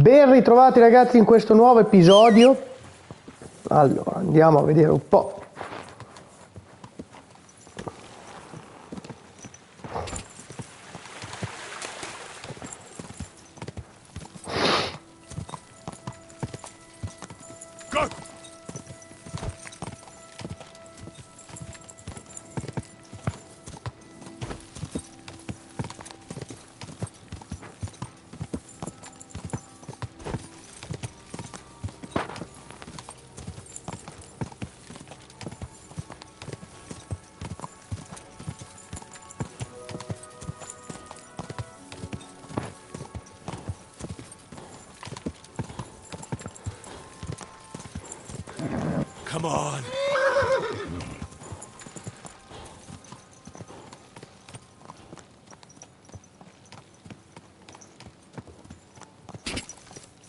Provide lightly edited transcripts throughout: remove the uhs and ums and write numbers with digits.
Ben ritrovati ragazzi in questo nuovo episodio. Allora, andiamo a vedere un po'. Come on.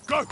Go.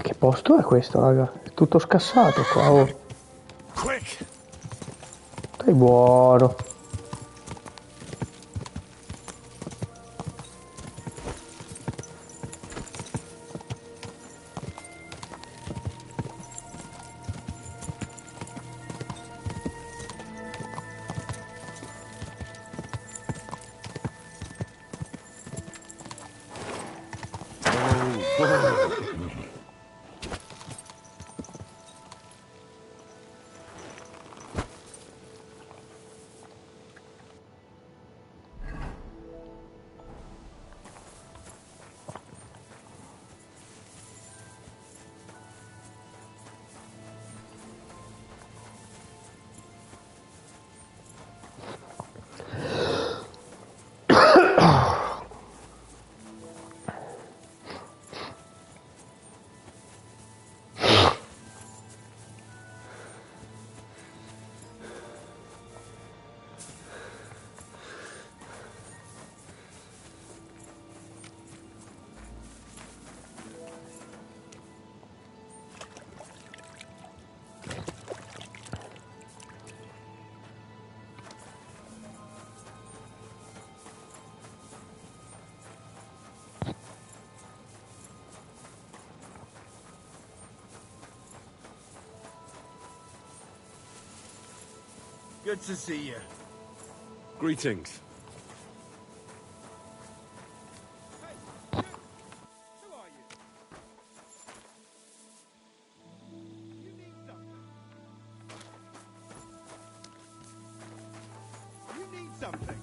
Che posto è questo, raga? È tutto scassato qua, oh. Quick. Stai buono. Good to see you. Greetings. Hey, who are you? You need something. You need something.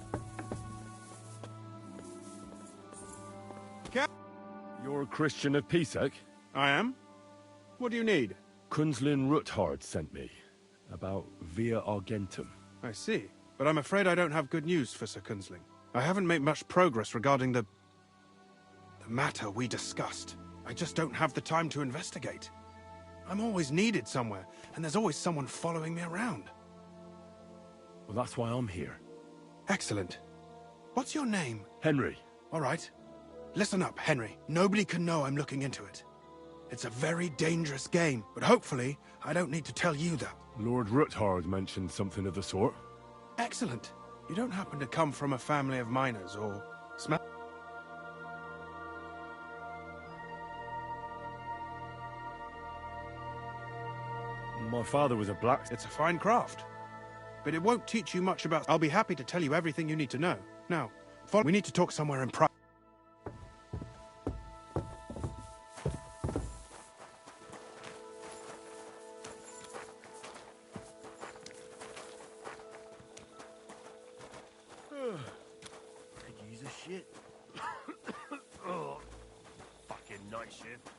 You're a Christian of Pesach? I am. What do you need? Kunzlin Ruthard sent me. About Via Argentum. I see. But I'm afraid I don't have good news for Sir Kunzling. I haven't made much progress regarding the matter we discussed. I just don't have the time to investigate. I'm always needed somewhere, and there's always someone following me around. Well, that's why I'm here. Excellent. What's your name? Henry. All right. Listen up, Henry. Nobody can know I'm looking into it. It's a very dangerous game, but hopefully I don't need to tell you that. Lord Ruthard mentioned something of the sort. Excellent. You don't happen to come from a family of miners or smell? My father was a blacksmith. It's a fine craft, but it won't teach you much about... I'll be happy to tell you everything you need to know. Now, we need to talk somewhere in private. Could use a shit. Oh. night shift.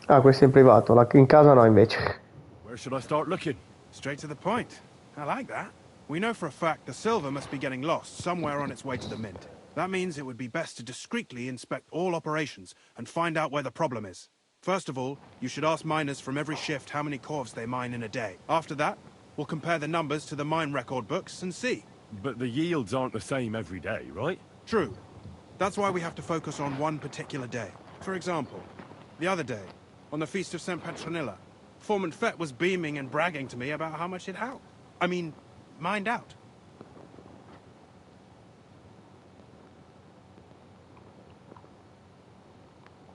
Ah, questo è in privato, in casa no invece. Where should I start looking? Straight to the point. I like that. We know for a fact the silver must be getting lost somewhere on its way to the mint. That means it would be best to discreetly inspect all operations and find out where the problem is. First of all, you should ask miners from every shift how many corvs they mine in a day. After that, we'll compare the numbers to the mine record books and see. But the yields aren't the same every day, right? True. That's why we have to focus on one particular day. For example, the other day, on the Feast of St. Petronilla, Foreman Fett was beaming and bragging to me about how much it helped. I mean, mined out.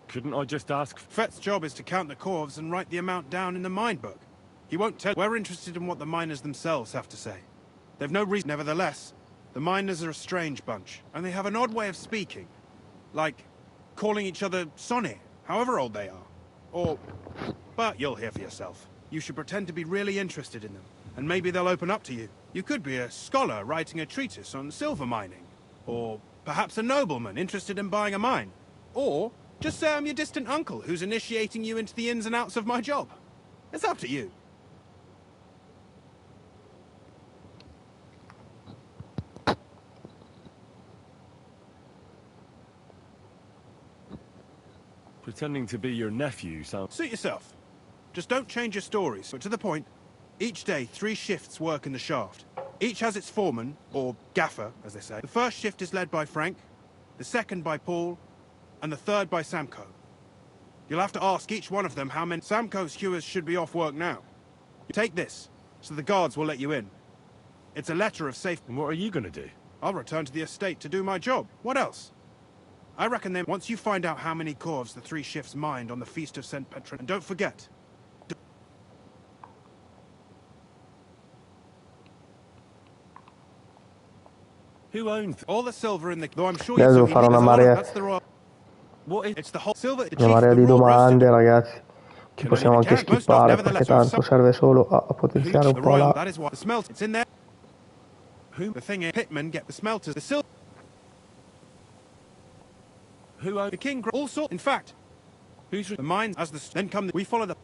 Couldn't I just ask? Fett's job is to count the corvs and write the amount down in the mine book. He won't tell. We're interested in what the miners themselves have to say. They've no reason. Nevertheless, the miners are a strange bunch, and they have an odd way of speaking. Like, calling each other Sonny, however old they are. Or... But you'll hear for yourself. You should pretend to be really interested in them, and maybe they'll open up to you. You could be a scholar writing a treatise on silver mining. Or perhaps a nobleman interested in buying a mine. Or just say I'm your distant uncle who's initiating you into the ins and outs of my job. It's up to you. Pretending to be your nephew sounds... Suit yourself. Just don't change your stories, but to the point. Each day, 3 shifts work in the shaft. Each has its foreman, or gaffer, as they say. The first shift is led by Frank, the second by Paul, and the third by Samko. You'll have to ask each one of them how many... Samko's hewers should be off work now. You take this, so the guards will let you in. It's a letter of safe... And what are you gonna do? I'll return to the estate to do my job. What else? I reckon then, once you find out how many corvs the 3 shifts mined on the Feast of St. Petron... And don't forget... Who owns... all the silver in the... Though I'm sure Adesso you devo fare una marea, That's the royal... What is... It's the whole silver... The una chief, marea the di royal domande, roasted- ragazzi. Ci possiamo anche skippare perché tanto serve solo a potenziare un The po' royal, la... that is what... The smelt, it's in there. Who? The thing is, pitmen get the smelters. The silver... Who owns... The king... Also, in fact... Who's... The mines as the... Then come the... We follow the...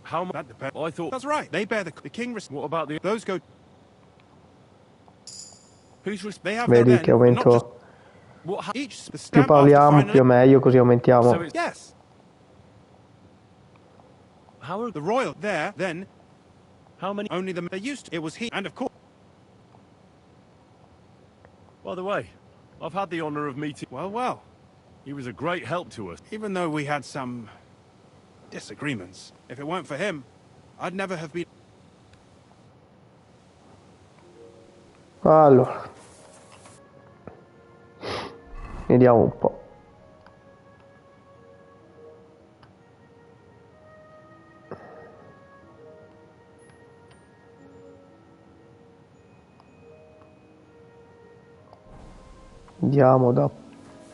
How much... That depends. I thought... That's right. They bear the king... What about the... Those go... Who's... They have Vedi their che men, not just... aumento, What each... The più stamp parliamo after più è meglio, così So aumentiamo. it's... Yes. How are... The royal there, then... How many... Only the... They used to... It was he... And of course... By the way, I've had the honor of meeting... Well, well. He was a great help to us. Even though we had some... disagreements. If it weren't for him, I'd never have been... Allora, vediamo un po'. Andiamo da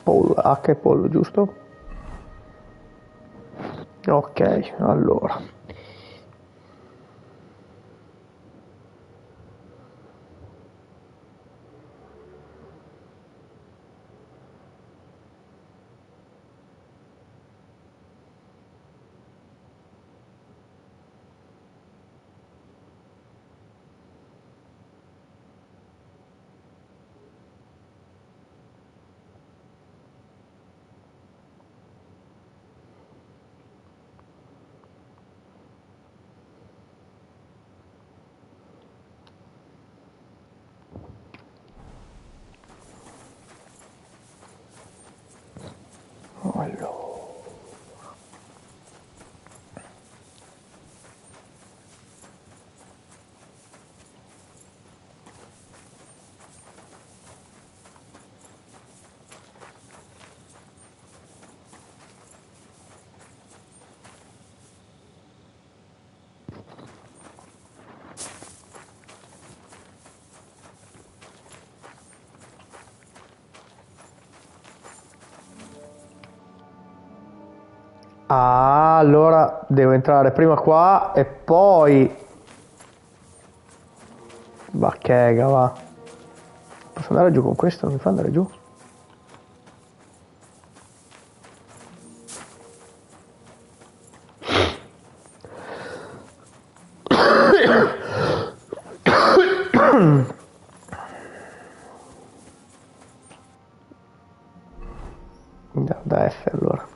Paul, H. Paul, giusto? Ok, allora. Allora. Ah, allora devo entrare prima qua e poi... Bacchega, va. Posso andare giù con questo? Non mi fa andare giù? Da F allora.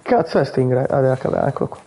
Cazzo è sto ingresso? Ah, della caverna, eccolo qua.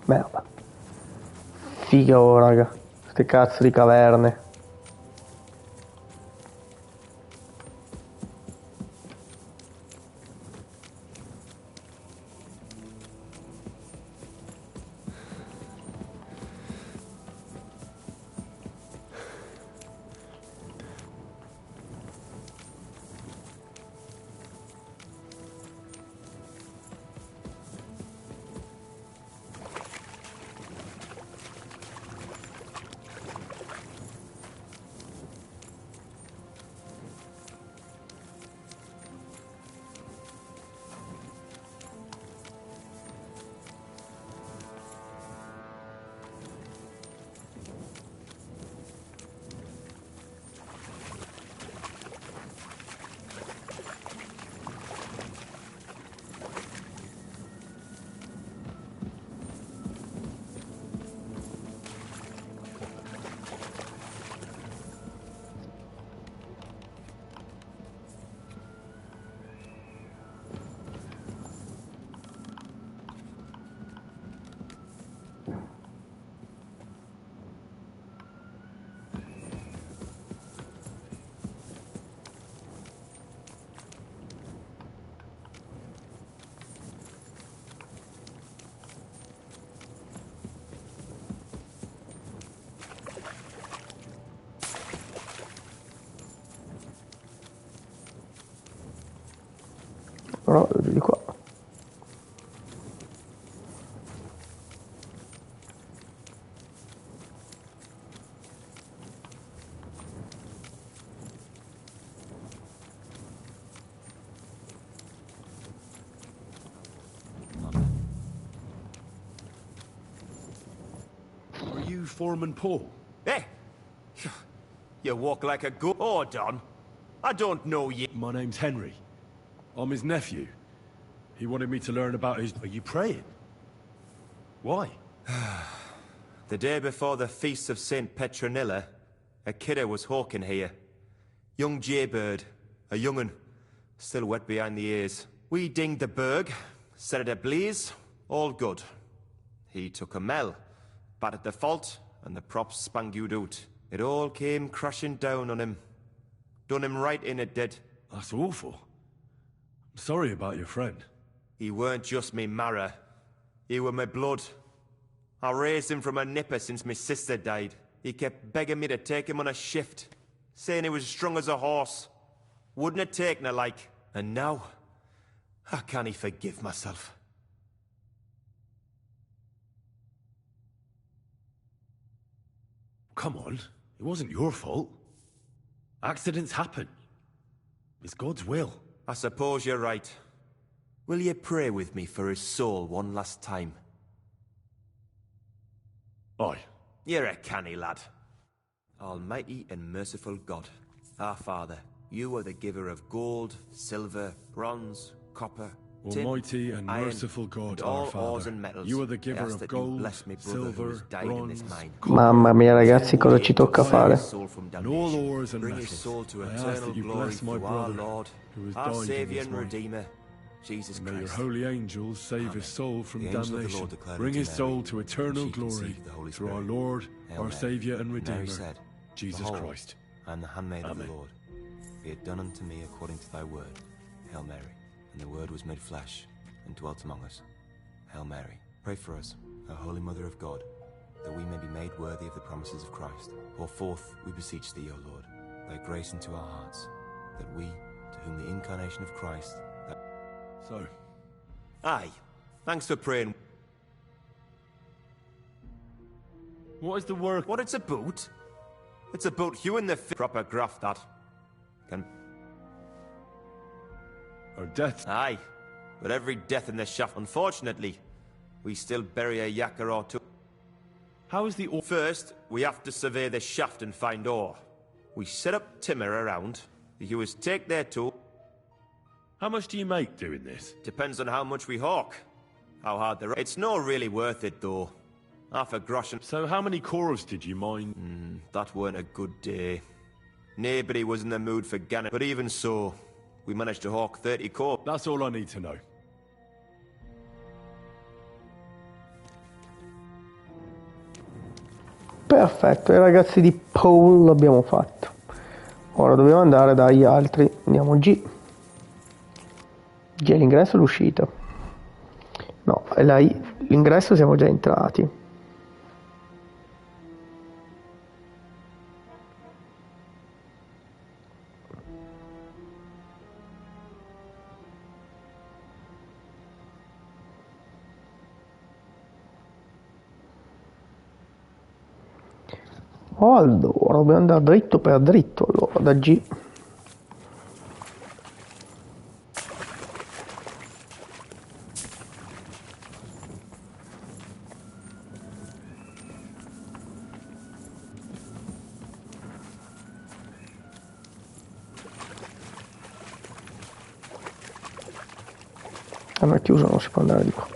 Merda. Figa, oh, raga. Ste cazzo di caverne. Però di qua. Are you Foreman Paul? Hey! You walk like a goat. Hold on. I don't know you. My name's Henry. I'm his nephew. He wanted me to learn about his... Are you praying? Why? The day before the feast of St. Petronilla, a kidder was hawking here. Young jaybird, a young'un, still wet behind the ears. We dinged the berg, set it ablaze, all good. He took a mell, battered the fault, and the props spangued out. It all came crashing down on him. Done him right in, it did. That's awful. I'm sorry about your friend. He weren't just me marrow. He were my blood. I raised him from a nipper since my sister died. He kept begging me to take him on a shift, saying he was as strong as a horse. Wouldn't have taken her like. And now, how can he forgive myself? Come on, it wasn't your fault. Accidents happen. It's God's will. I suppose you're right. Will you pray with me for his soul one last time? Aye. You're a canny lad. Almighty and merciful God, our Father, you are the giver of gold, silver, bronze, copper, tin, Almighty and iron, merciful God, and our all ores Father, and metals. you are the I giver ask of that you gold, bless me brother who has silver, died in this bronze, mine. Mamma mia ragazzi, cosa ci tocca Save fare? his soul from and all damnation. ores and Bring his metals. soul to I ask eternal that you glory bless my through our brother, Lord, who has our died in Saviour this and mine. Redeemer, Jesus May your Christ. holy angels save Amen. his soul from The angel of the damnation. Lord declared Bring unto his Mary, soul to and eternal she glory conceived the Holy through our Spirit. Lord, Hail our Mary. Saviour and And Redeemer, Mary said, Jesus Behold, Christ. I am the handmaid of Amen. the Lord. Be it done unto me according to thy word. Hail Mary. And the word was made flesh and dwelt among us. Hail Mary. Pray for us, O Holy Mother of God, that we may be made worthy of the promises of Christ. Pour forth, we beseech thee, O Lord, thy grace into our hearts, that we, to whom the incarnation of Christ... So, Aye. Thanks for praying. what is the work? What it's about? It's about you and the proper graft that can... Or death? Aye. But every death in the shaft, unfortunately, we still bury a yakker or two. How is the ore? First, we have to survey the shaft and find ore. We set up timber around. The hewers take their tool. How much do you make doing this? Depends on how much we hawk. How hard the... It's not really worth it, though. Half a grosh and... So how many cores did you mine? That weren't a good day. Nobody was in the mood for gannet. But even so, we managed to hawk 30 core. That's all I need to know. Perfetto, i ragazzi di Paul l'abbiamo fatto. Ora dobbiamo andare dagli altri. Andiamo G. G è l'ingresso o l'uscita? No, è l'ingresso siamo già entrati. Allora, dobbiamo andare dritto per dritto, allora, da G. Ah, ma è chiuso, non si può andare di qua.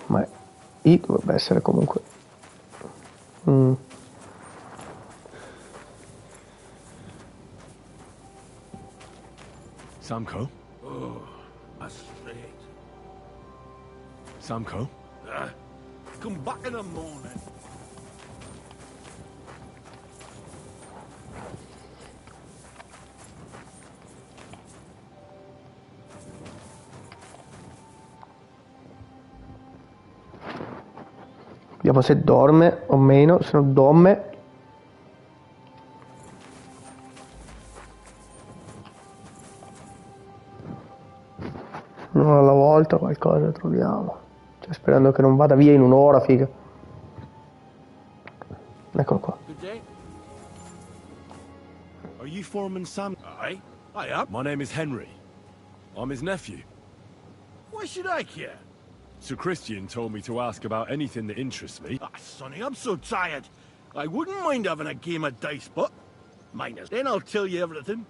Ma I dovrebbe essere comunque Samco? Oh, that's straight. Samco? Come back in the morning. vediamo se dorme o meno, se non dorme uno alla volta qualcosa troviamo, cioè, sperando che non vada via in un'ora, figa. Eccolo qua. Good day. Are you Foreman Sam? Aye, I am. My name is Henry. I'm his nephew. Why should I care? Sir Christian told me to ask about anything that interests me. Ah, Sonny, I'm so tired. I wouldn't mind having a game of dice, but... Minus. Then I'll tell you everything.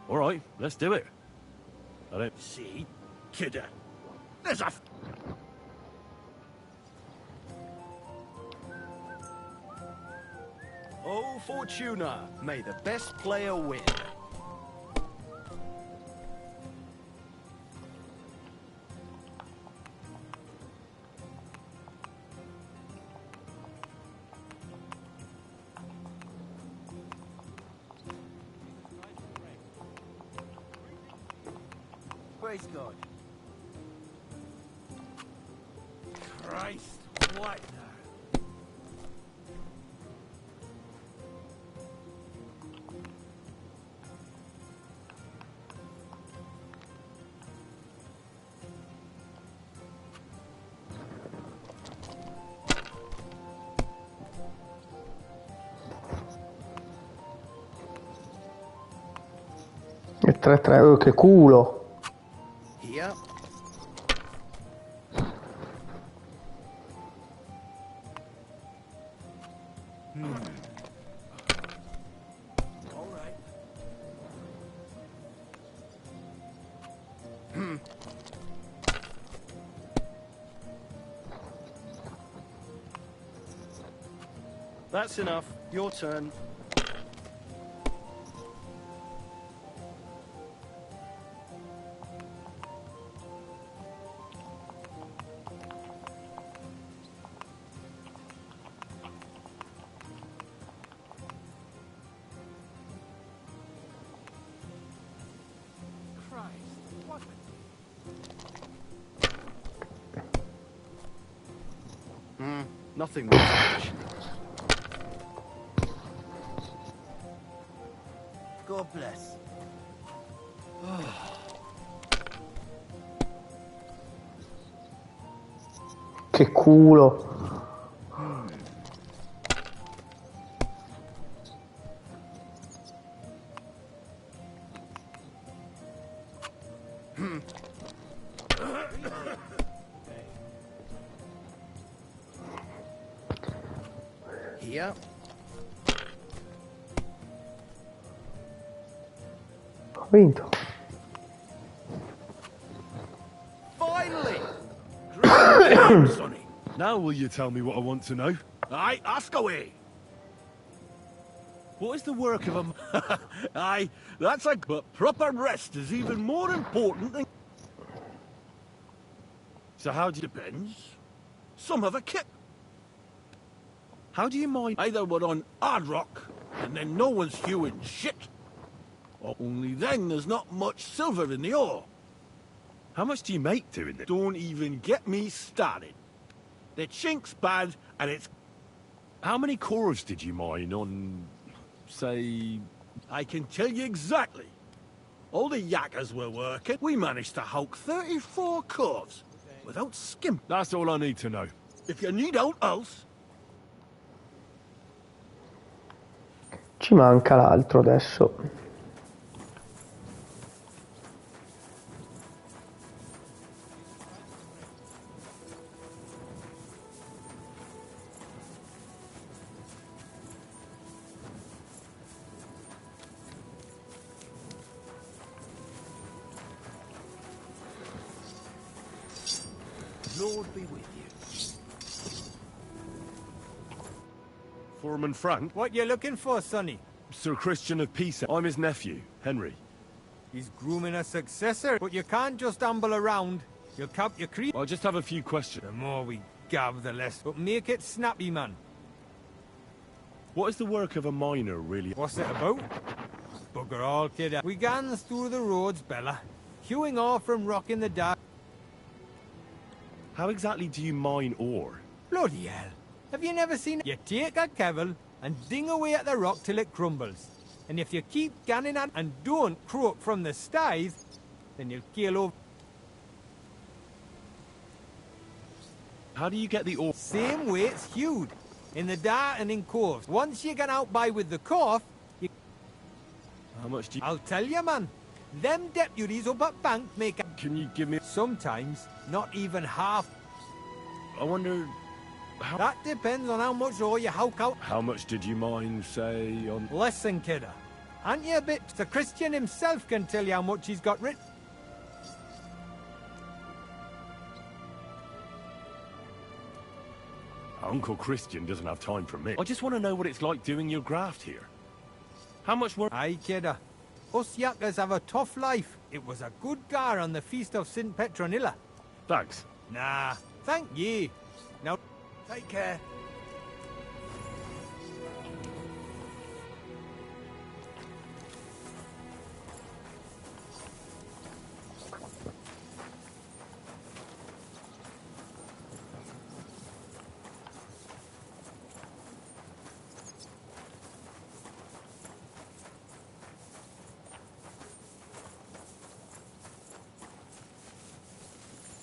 All right, let's do it. I don't... See? Kidder. There's a... Oh, Fortuna, may the best player win. Praise God. Christ, what now? E 3-3, oh, che culo. Here. All right. That's enough. Your turn. Nothing much. God bless. Che culo. Here. Ho vinto. Finally! Sonny. Now will you tell me what I want to know? Aye, ask away. What is the work of a... Aye, that's a... But proper rest is even more important than... So how do you... Depends. Some have a kit. How do you mind... Either we're on hard rock, and then no one's hewing shit. Or only then there's not much silver in the ore. How much do you make doing this? Don't even get me started. The chink's bad, and it's... How many cores did you mine on, say... I can tell you exactly. All the yakkers were working. We managed to hulk 34 corves without skimp. That's all I need to know. If you need out else... Ci manca l'altro adesso. Lord be with you. Foreman Frank? What you looking for, Sonny? Sir Christian of Pisa. I'm his nephew, Henry. He's grooming a successor, but you can't just amble around. You'll cap your creep. I just have a few questions. The more we gab, the less. But make it snappy, man. What is the work of a miner, really? What's it about? Bugger all, kid. We gans through the roads, Bella. Hewing off from rock in the dark. How exactly do you mine ore? Bloody hell. Have you never seen it? You take a kevel and ding away at the rock till it crumbles. And if you keep ganning at and don't croak from the styes, then you'll keel over. How do you get the ore? Same way it's hewed. In the dart and in coves. Once you get out by with the corf, you... How much do you... I'll tell you, man. Them deputies up at bank make... Can you give me... Sometimes, not even half. I wonder... How... That depends on how much ore you howk out. How much did you mine, say, on... Listen, kidder. Aren't you a bit... The Christian himself can tell you how much he's got written. Uncle Christian doesn't have time for me. I just want to know what it's like doing your graft here. How much work... Aye, kidder. Us yakkers have a tough life. It was a good gar on the feast of St. Petronilla. Thanks. Nah, thank ye. Now, take care.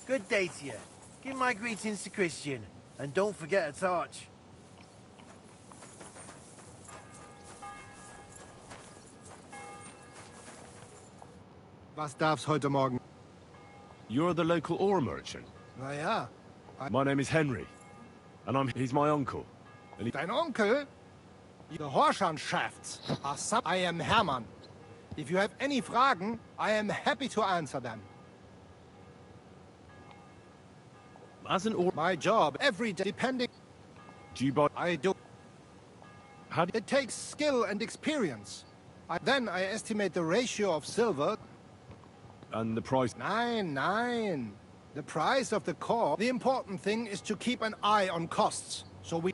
Good day to you. Give my greetings to Christian, and don't forget a torch. Was darf's heute Morgen? You're the local ore merchant? Na ja. My name is Henry, and he's my uncle. And Dein Onkel? The Horschanschafts are some... I am Hermann. If you have any Fragen, I am happy to answer them. As an ore... My job, every day, depending... Do you buy... I do... How do It takes skill and experience. Then I estimate the ratio of silver... And the price... Nein. The price of the core... The important thing is to keep an eye on costs. So we...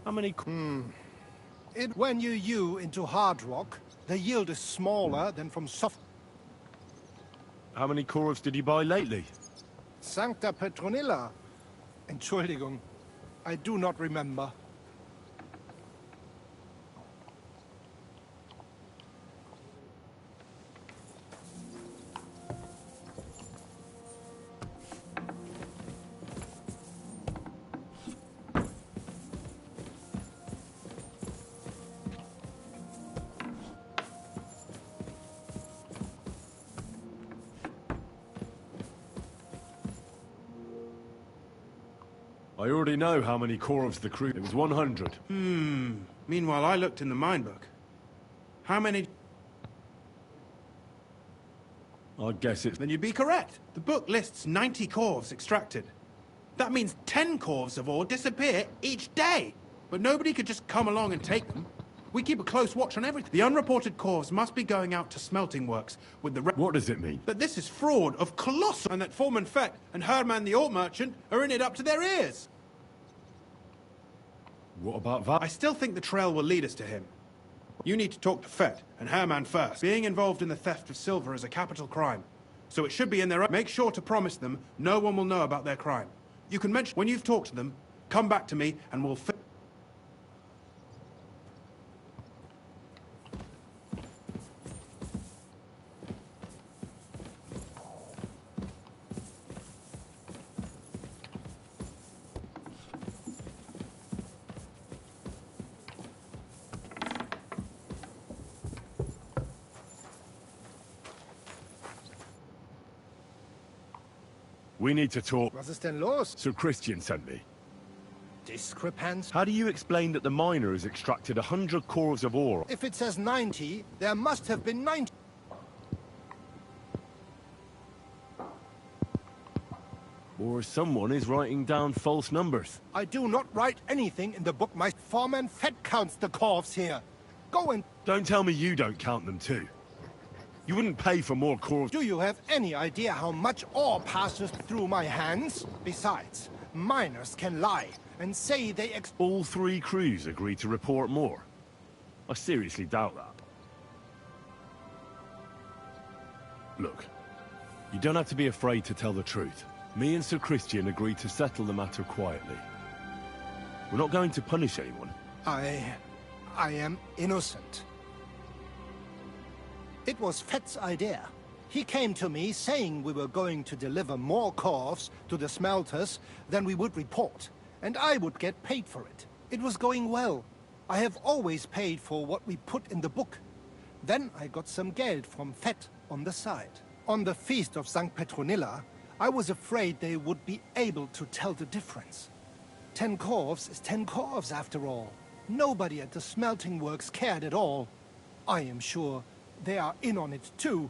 How many... When you hew into hard rock, the yield is smaller than from soft... How many corals did you buy lately? Sancta Petronilla. Entschuldigung. I do not remember. I already know how many corals the crew... It was 100. Meanwhile, I looked in the mine book. How many... I guess it's... Then you'd be correct. The book lists 90 corves extracted. That means 10 corves of ore disappear each day. But nobody could just come along and take them. We keep a close watch on everything. The unreported corves must be going out to smelting works with the... What does it mean? That this is fraud of colossal... And that Foreman Fett and Herman the ore merchant are in it up to their ears. What about that? I still think the trail will lead us to him. You need to talk to Fett and Herman first. Being involved in the theft of silver is a capital crime. So it should be in their own... Make sure to promise them no one will know about their crime. You can mention... When you've talked to them, come back to me and we'll... We need to talk. Was ist denn los? Sir Christian sent me. Discrepancy? How do you explain that the miner has extracted 100 corals of ore? If it says 90, there must have been 90. Or someone is writing down false numbers. I do not write anything in the book. My foreman Fett counts the corves here. Go and... Don't tell me you don't count them too. You wouldn't pay for more corals. Do you have any idea how much ore passes through my hands? Besides, miners can lie and say they All 3 crews agreed to report more. I seriously doubt that. Look, you don't have to be afraid to tell the truth. Me and Sir Christian agreed to settle the matter quietly. We're not going to punish anyone. I am innocent. It was Fett's idea. He came to me saying we were going to deliver more corves to the smelters than we would report, and I would get paid for it. It was going well. I have always paid for what we put in the book. Then I got some geld from Fett on the side. On the feast of St. Petronilla, I was afraid they would be able to tell the difference. 10 corves is 10 corves after all. Nobody at the smelting works cared at all. I am sure they are in on it too.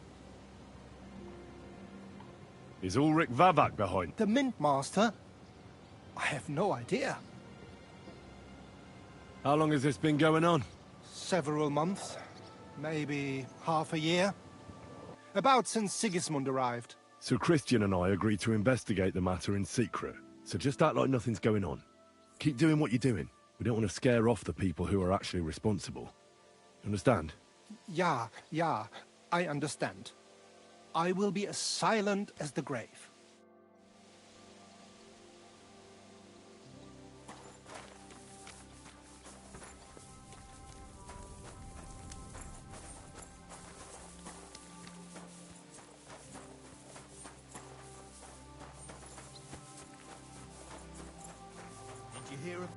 Is Ulrich Vavak behind? The Mint Master? I have no idea. How long has this been going on? Several months. Maybe half a year. About since Sigismund arrived. Sir Christian and I agreed to investigate the matter in secret, so just act like nothing's going on. Keep doing what you're doing. We don't want to scare off the people who are actually responsible. Understand? Yeah, I understand. I will be as silent as the grave. Did you hear of...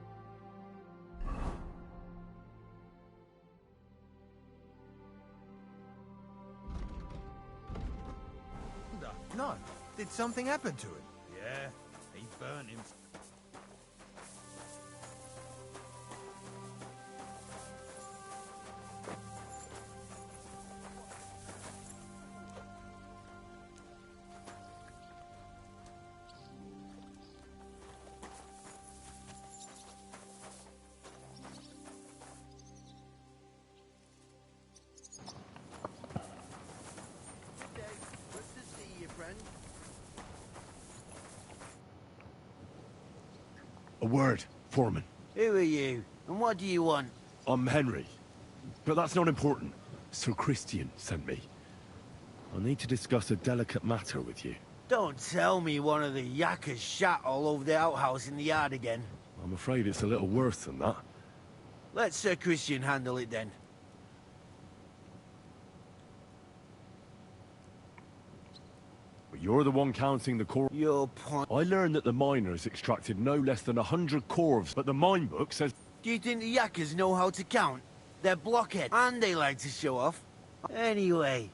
No. Did something happen to him? Yeah, he burnt him. A word, Foreman. Who are you? And what do you want? I'm Henry. But that's not important. Sir Christian sent me. I need to discuss a delicate matter with you. Don't tell me one of the yakkers shot all over the outhouse in the yard again. I'm afraid it's a little worse than that. Let Sir Christian handle it then. But you're the one counting the corps. Your point. I learned that the miners extracted no less than 100 corves, but the mine book says... Do you think the yakkers know how to count? They're blockhead, and they like to show off. Anyway,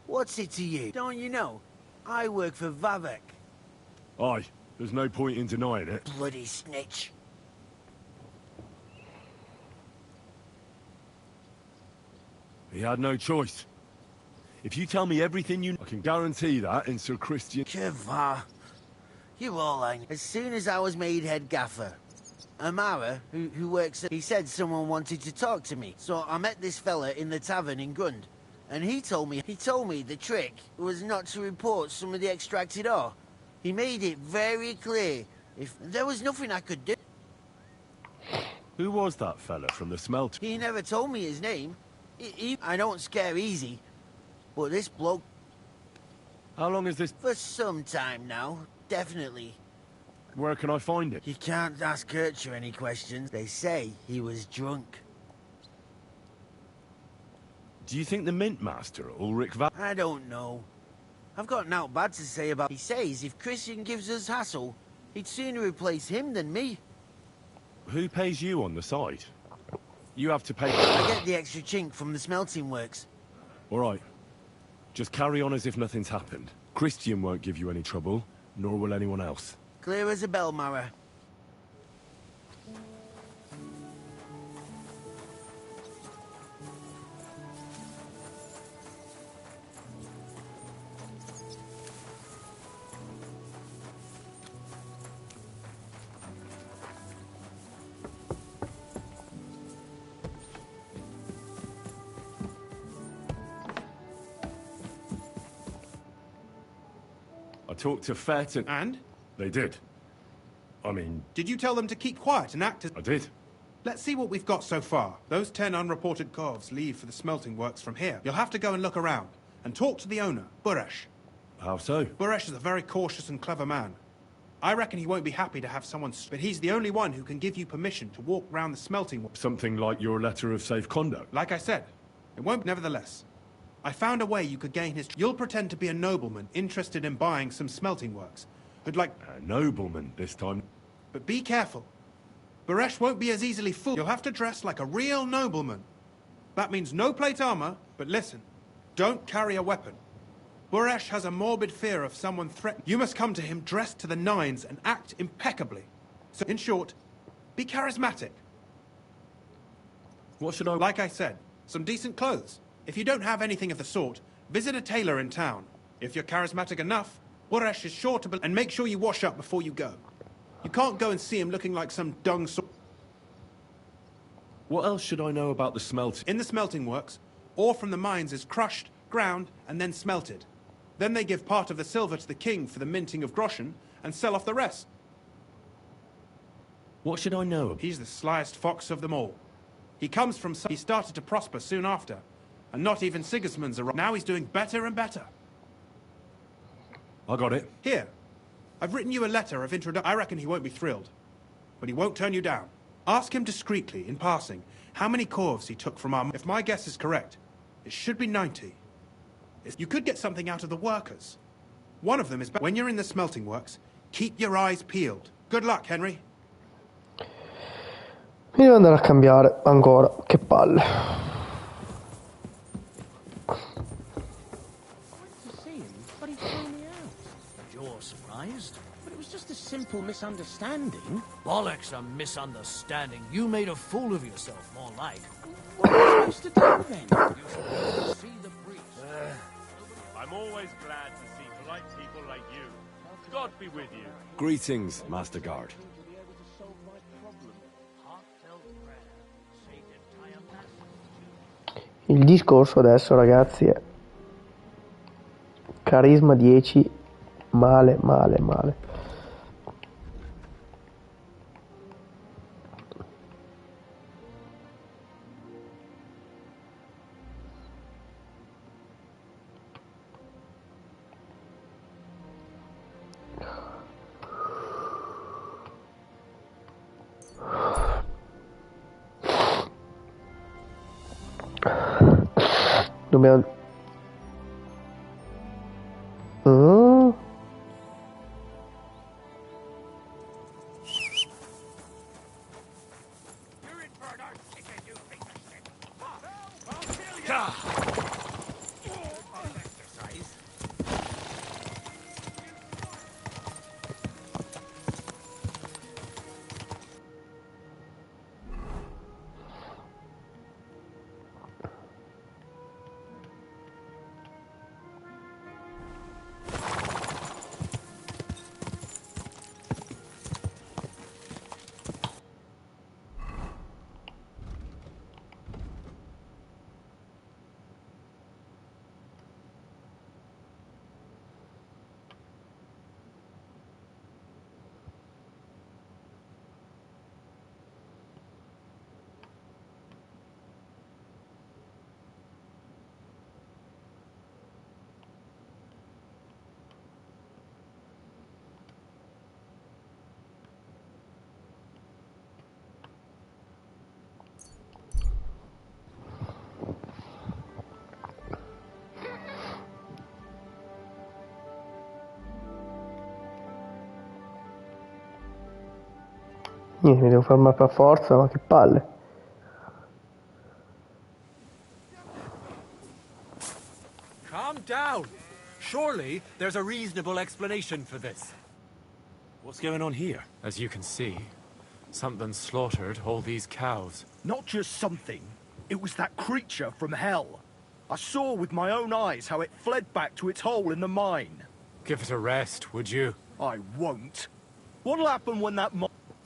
what's it to you? Don't you know? I work for Vavek. Aye, there's no point in denying it. Bloody snitch. He had no choice. If you tell me everything you... I can guarantee that in Sir Christian... Kevlar. You all hang. As soon as I was made head gaffer, Amara, who works at... He said someone wanted to talk to me. So I met this fella in the tavern in Grund. And he told me the trick was not to report some of the extracted ore. He made it very clear. If there was nothing I could do. Who was that fella from the smelt? He never told me his name. I don't scare easy. But this bloke... How long is this... For some time now, definitely. Where can I find it? You can't ask Kircher any questions. They say he was drunk. Do you think the Mint Master, Ulrich Va... I don't know. I've got naught bad to say about... He says if Christian gives us hassle, he'd sooner replace him than me. Who pays you on the side? You have to pay... I get the extra chink from the smelting works. All right. Just carry on as if nothing's happened. Christian won't give you any trouble, nor will anyone else. Clear as a bell, Mara. I talked to Fett and... And? They did. I mean... Did you tell them to keep quiet and act as... I did. Let's see what we've got so far. Those 10 unreported corves leave for the smelting works from here. You'll have to go and look around. And talk to the owner, Buresh. How so? Buresh is a very cautious and clever man. I reckon he won't be happy to have someone... But he's the only one who can give you permission to walk round the smelting works. Something like your letter of safe conduct? Like I said, it won't... Nevertheless, I found a way you could gain his... You'll pretend to be a nobleman interested in buying some smelting works. Who'd like... A nobleman this time. But be careful. Baresh won't be as easily fooled. You'll have to dress like a real nobleman. That means no plate armor, but listen, don't carry a weapon. Baresh has a morbid fear of someone threatening. You must come to him dressed to the nines and act impeccably. So, in short, be charismatic. What should I... Like I said, some decent clothes. If you don't have anything of the sort, visit a tailor in town. If you're charismatic enough, Baresh is sure to... And make sure you wash up before you go. You can't go and see him looking like some dung sort. What else should I know about the smelting? In the smelting works, ore from the mines is crushed, ground, and then smelted. Then they give part of the silver to the king for the minting of groschen, and sell off the rest. What should I know? He's the slyest fox of them all. He comes from... He started to prosper soon after, and not even Sigismund's around. Now he's doing better and better. I got it. Here. I've written you a letter of introduction. I reckon he won't be thrilled. But he won't turn you down. Ask him discreetly, in passing, how many corves he took from our... If my guess is correct, it should be 90. You could get something out of the workers. One of them is... When you're in the smelting works, keep your eyes peeled. Good luck, Henry. Mi devo andare a cambiare ancora, che palle. Just a simple misunderstanding. Bollocks, a misunderstanding. You made a fool of yourself, more like. What am I supposed to do then? You should see the priest. I'm always glad to see polite people like you. God be with you. Greetings, Master Guard. Il discorso adesso, ragazzi, è carisma 10, male, male, male. Dobbiamo... Niente, mi devo fermare per forza, ma che palle. Calm down. Surely there's a reasonable explanation for this. What's going on here? As you can see, something slaughtered all these cows. Not just something. It was that creature from hell. I saw with my own eyes how it fled back to its hole in the mine. Give it a rest, would you? I won't. What'll happen when that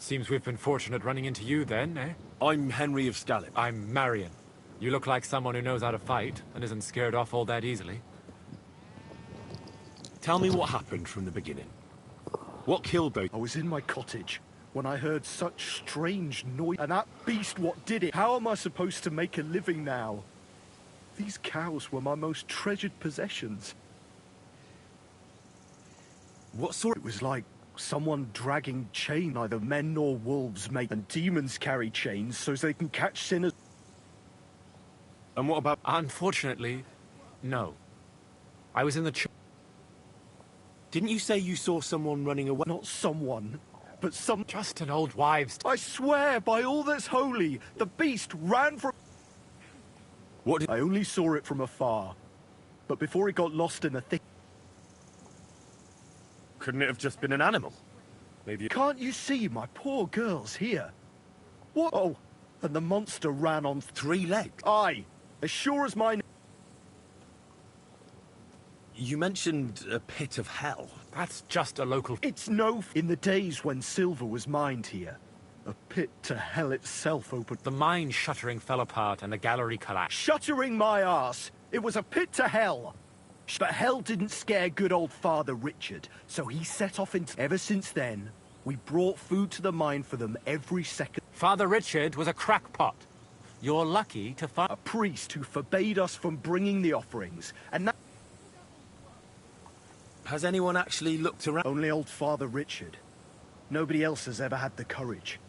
Seems we've been fortunate running into you then, eh? I'm Henry of Scallop. I'm Marion. You look like someone who knows how to fight and isn't scared off all that easily. Tell me what happened from the beginning. What killed those? I was in my cottage when I heard such strange noise. And that beast what did it? How am I supposed to make a living now? These cows were my most treasured possessions. What sort? It was like someone dragging chain. Neither men nor wolves make, and demons carry chains so they can catch sinners. And what about? Unfortunately, No. I was in the Didn't you say you saw someone running away? Not someone, but some... Just an old wives' I swear, by all that's holy, the beast ran from... What did... I only saw it from afar, but before it got lost in the thick... Couldn't it have just been an animal? Maybe... Can't you see my poor girl's here? What? Oh, and the monster ran on 3 legs? Aye, as sure as my... You mentioned a pit of hell. That's just a local... It's no... In the days when silver was mined here, a pit to hell itself opened... The mine shuttering fell apart and the gallery collapsed. Shuttering my arse! It was a pit to hell! But hell didn't scare good old Father Richard, so he set off into... Ever since then, we brought food to the mine for them every second... Father Richard was a crackpot. You're lucky to find... A priest who forbade us from bringing the offerings, and now... Has anyone actually looked around? Only old Father Richard. Nobody else has ever had the courage.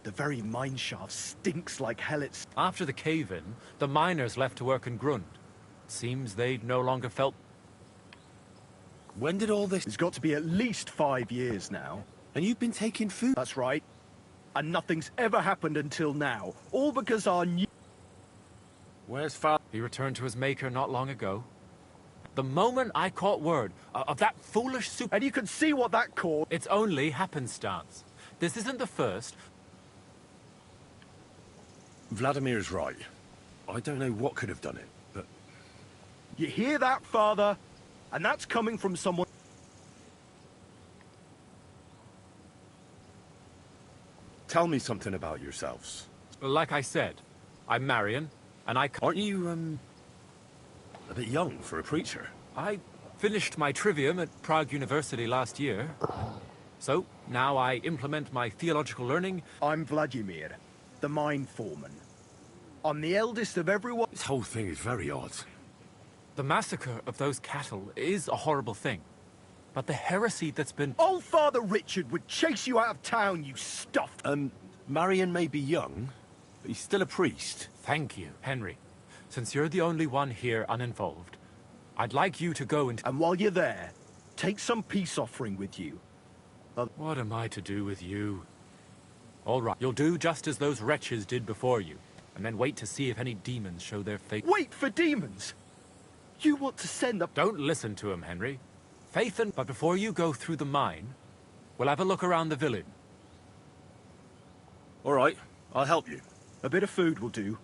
The very mine shaft stinks like hell. After the cave-in, the miners left to work in Grund. Seems they'd no longer felt... When did all this... It's got to be at least 5 years now. And you've been taking food? That's right. And nothing's ever happened until now. All because our new... Where's Father? He returned to his maker not long ago. The moment I caught word of that foolish soup... And you can see what that caused... It's only happenstance. This isn't the first... Vladimir's right. I don't know what could have done it, but... You hear that, Father? And that's coming from someone... Tell me something about yourselves. Like I said, I'm Marion, and I... Aren't you, a bit young for a preacher? I finished my trivium at Prague University last year. So, now I implement my theological learning. I'm Vladimir, the mine foreman. I'm the eldest of everyone... This whole thing is very odd. The massacre of those cattle is a horrible thing. But the heresy that's been... Old Father Richard would chase you out of town, you stuffed... Marion may be young, but he's still a priest. Thank you, Henry. Since you're the only one here uninvolved, I'd like you to go and... And while you're there, take some peace offering with you. What am I to do with you? All right, you'll do just as those wretches did before you, and then wait to see if any demons show their face. Wait for demons? You want to send the... Don't listen to him, Henry. Faith and... But before you go through the mine, we'll have a look around the village. All right, I'll help you. A bit of food will do.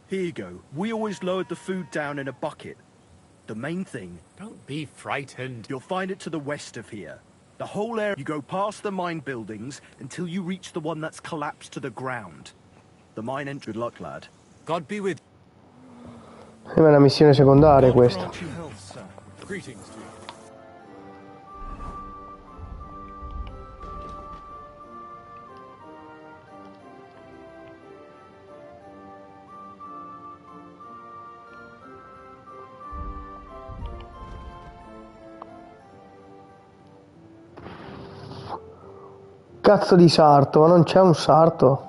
Here you go. We always lowered the food down in a bucket. The main thing... Don't be frightened. You'll find it to the west of here. The whole area... You go past the mine buildings until you reach the one that's collapsed to the ground. The mine entrance... Good luck, lad. God be with you. È una missione secondaria questa. Greetings to you. Cazzo di sarto, ma non c'è un sarto?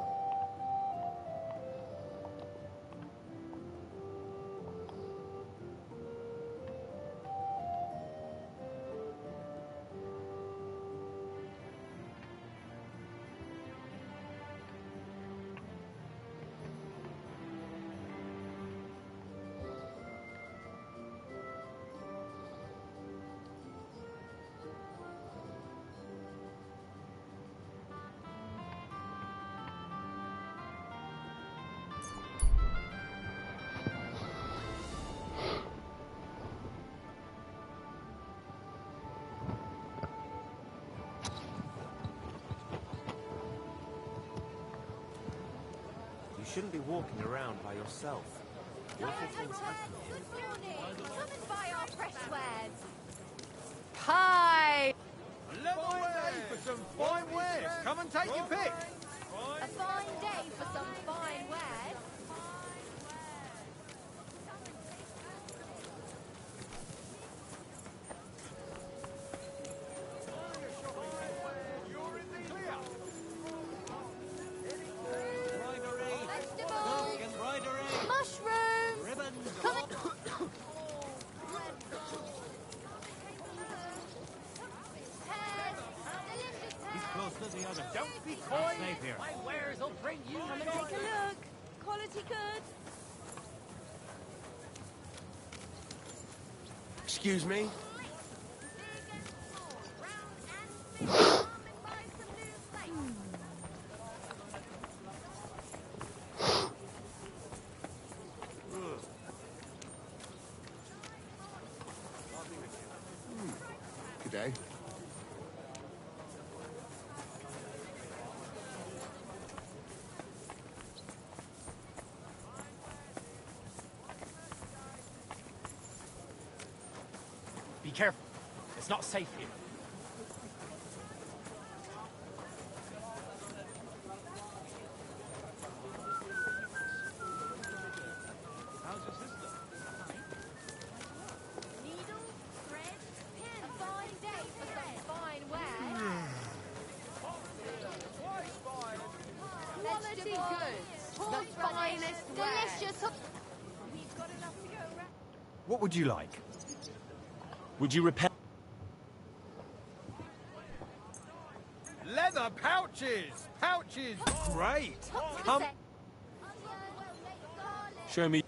You shouldn't be walking around by yourself. Awful things happen here. Good morning. Come and buy our fresh wares. Hi. Level day for some fine wares. Come and take your pick. A fine day for some fine wares. after the other. Don't be Not coy. safe here. My wares will bring you Come and joy. take a look. Quality good. Excuse me? Good day. Be careful. It's not safe here. How's your sister? Needle, thread, pin. A fine day for some fine wear. Quality goods. The finest delicious. We've got enough to go around. What would you like? Would you repair? Leather pouches! Pouches! Great! Come. Show me.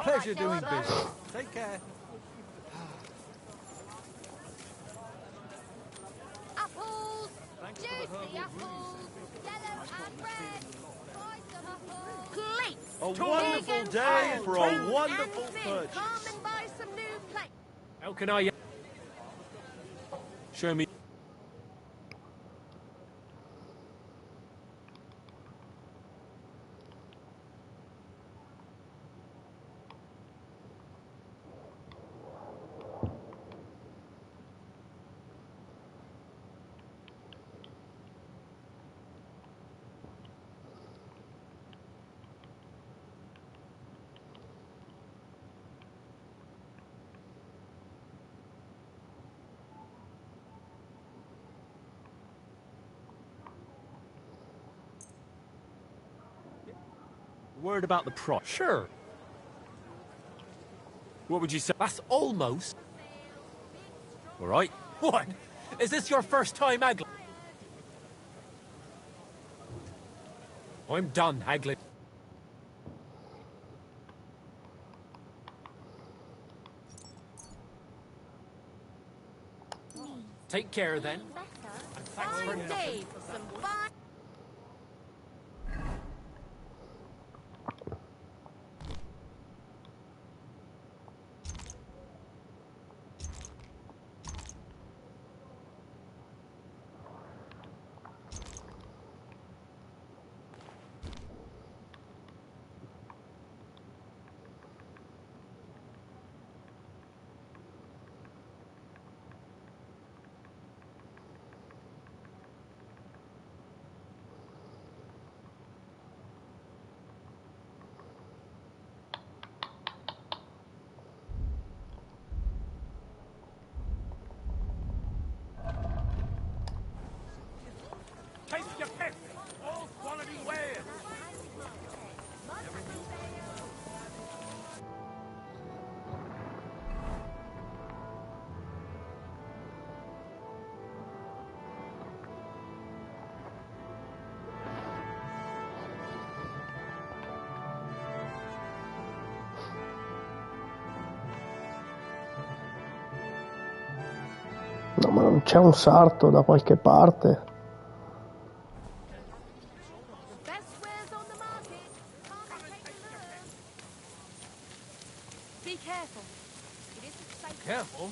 Pleasure doing business. Take care. Apples! Thanks Juicy for the herbal apples! Yellow and red! Buy some apples! Plates! A Big wonderful and day tall, for a round wonderful and thin. purchase. Come and buy some new plates! How can I? Show me. Word about the price. Sure. What would you say? That's almost. All right. What? Is this your first time haggling? I'm done haggling. Take care then. And thanks for Fine nothing. day for some fine... No, ma non c'è un sarto da qualche parte? Be careful. It isn't safe. Careful.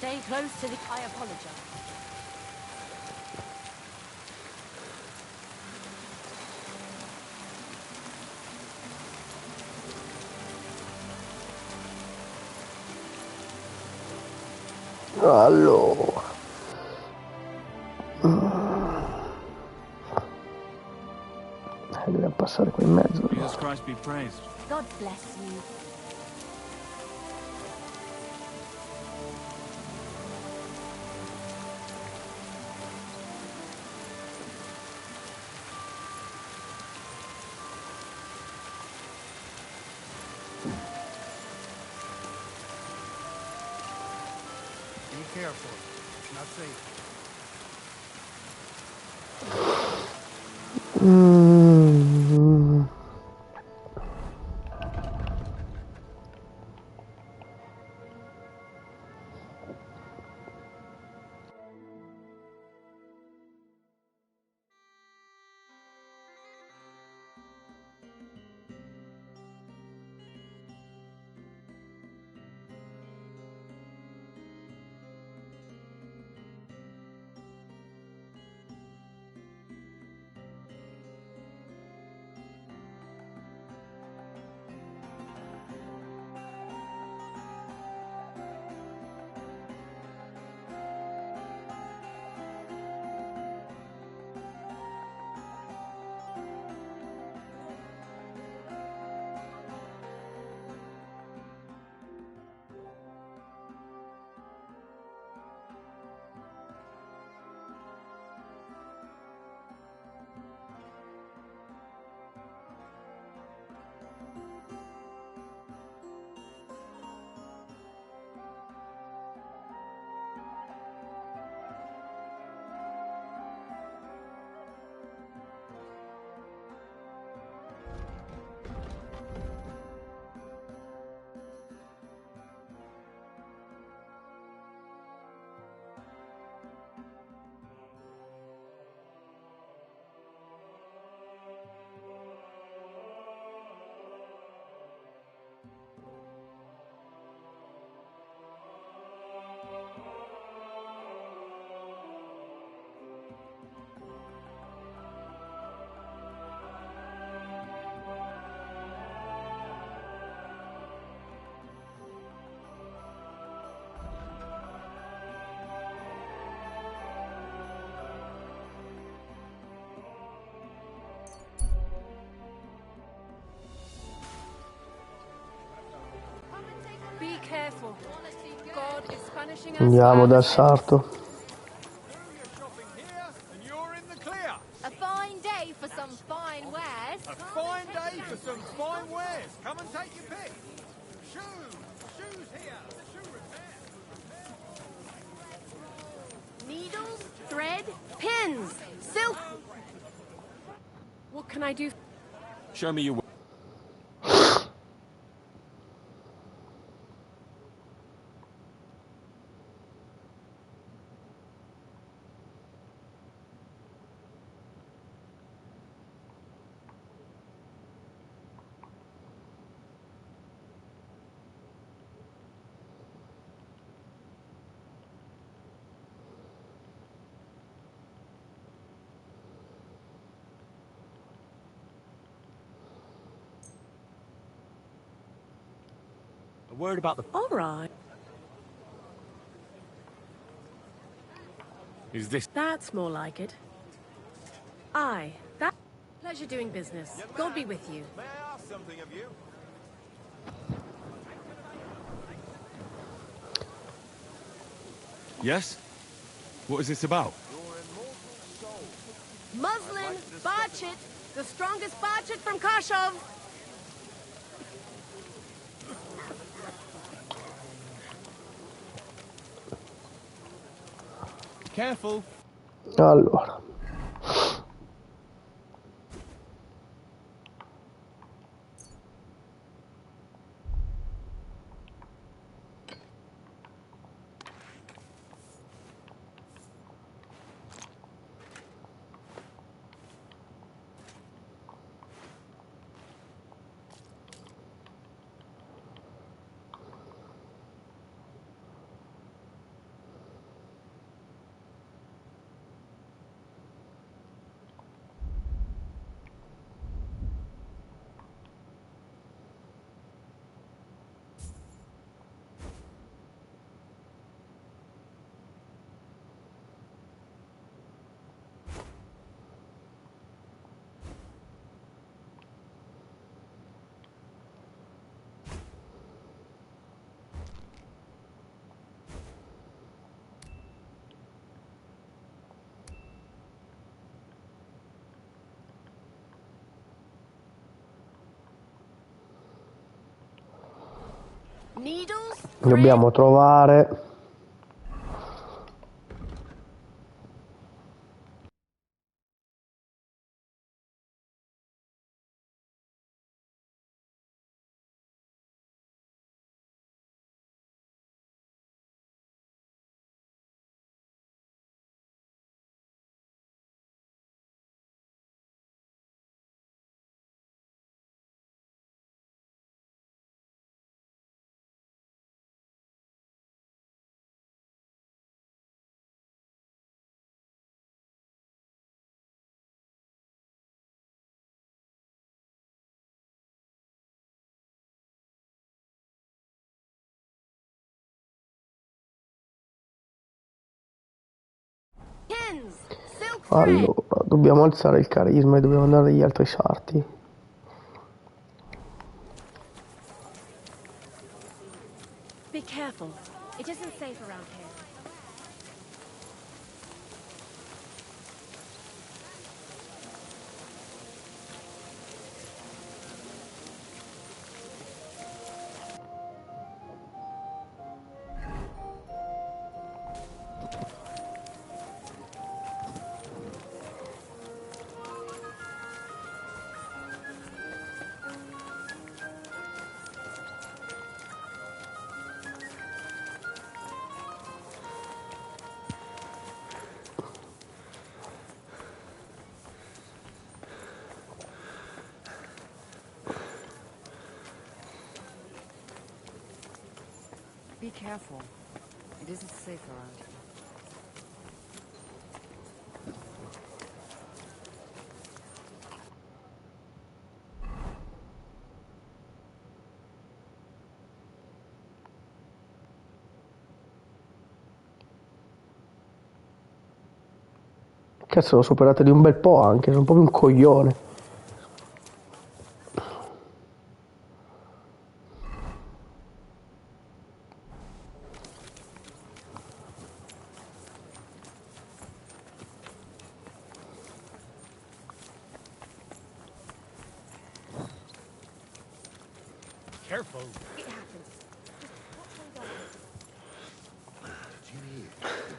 Stay close to the... I apologize. Allora. Dobbiamo passare qua in mezzo. Jesus Christ be praised. God bless you. Be careful. It's not safe. Be careful. God is punishing us. Andiamo dal sarto. A fine day for some fine wares. A fine day for some fine wares. Come and take your pick. Shoes here. Shoe repair. Needles, thread, pins, silk. What can I do? Show me your work. A word about the... All right. Is this... That's more like it. Aye, that... Pleasure doing business. God be with you. May I ask something of you? Yes? What is this about? Muslin, Barchit, the strongest Barchit from Kashov. Careful. Allora. Needles? Dobbiamo trovare... Allora, dobbiamo alzare il carisma e dobbiamo andare agli altri sarti. Be careful. It isn't safe around here. Be careful. It isn't safe around here. Cazzo, l'ho superata di un bel po' anche, sono proprio un coglione. Careful. It happens. Did you hear?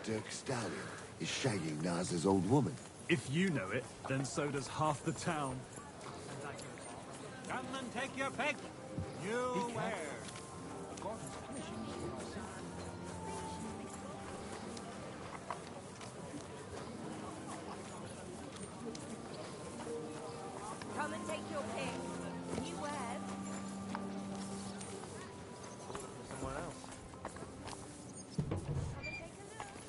The Dirk Stallion is shagging Naz's old woman. If you know it, then so does half the town. Come and take your pick. You where? Come and take your pick. You where? Someone else.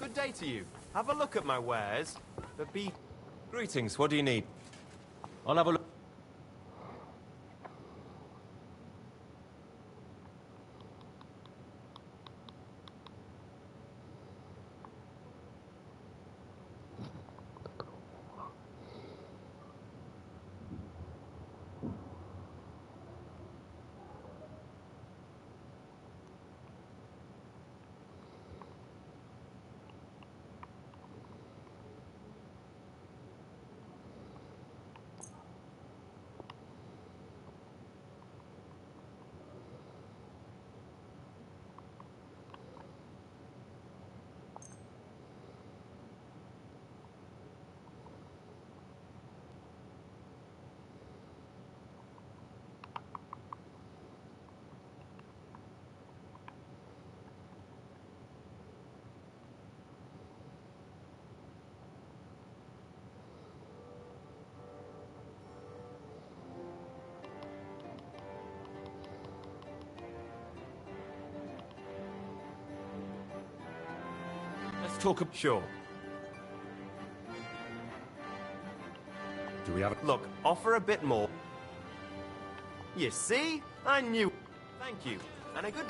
Good day to you. Have a look at my wares. But be... Greetings, what do you need? I'll have a look. talk. Sure. Do we have... Look, offer a bit more. You see? I knew. Thank you. And a good...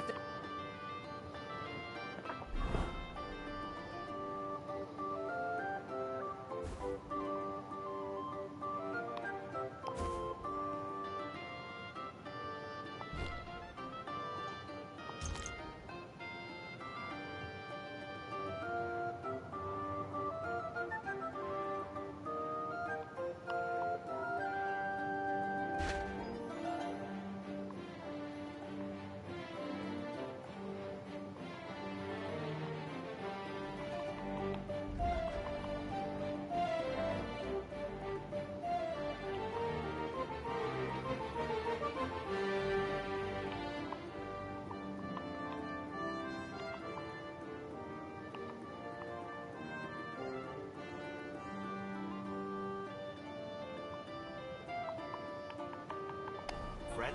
Friend?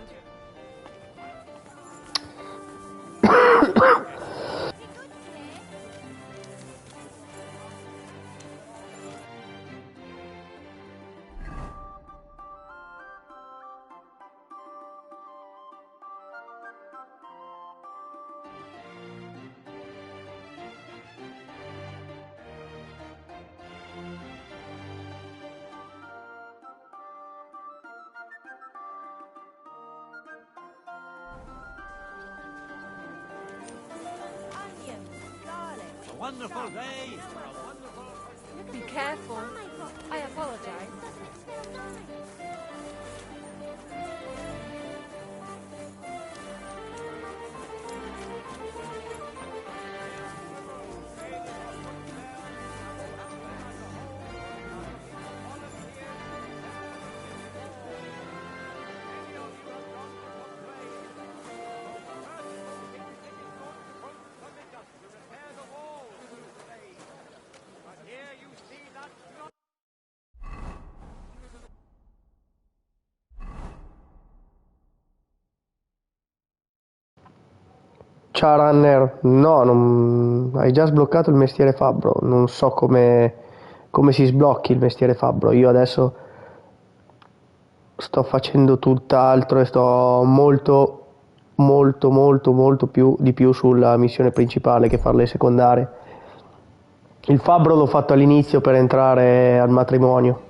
A wonderful day. A wonderful... Be careful. I apologize. Ciao Runner, no, hai già sbloccato il mestiere fabbro, non so come si sblocchi il mestiere fabbro, io adesso sto facendo tutt'altro e sto molto più sulla missione principale che fare le secondarie. Il fabbro l'ho fatto all'inizio per entrare al matrimonio.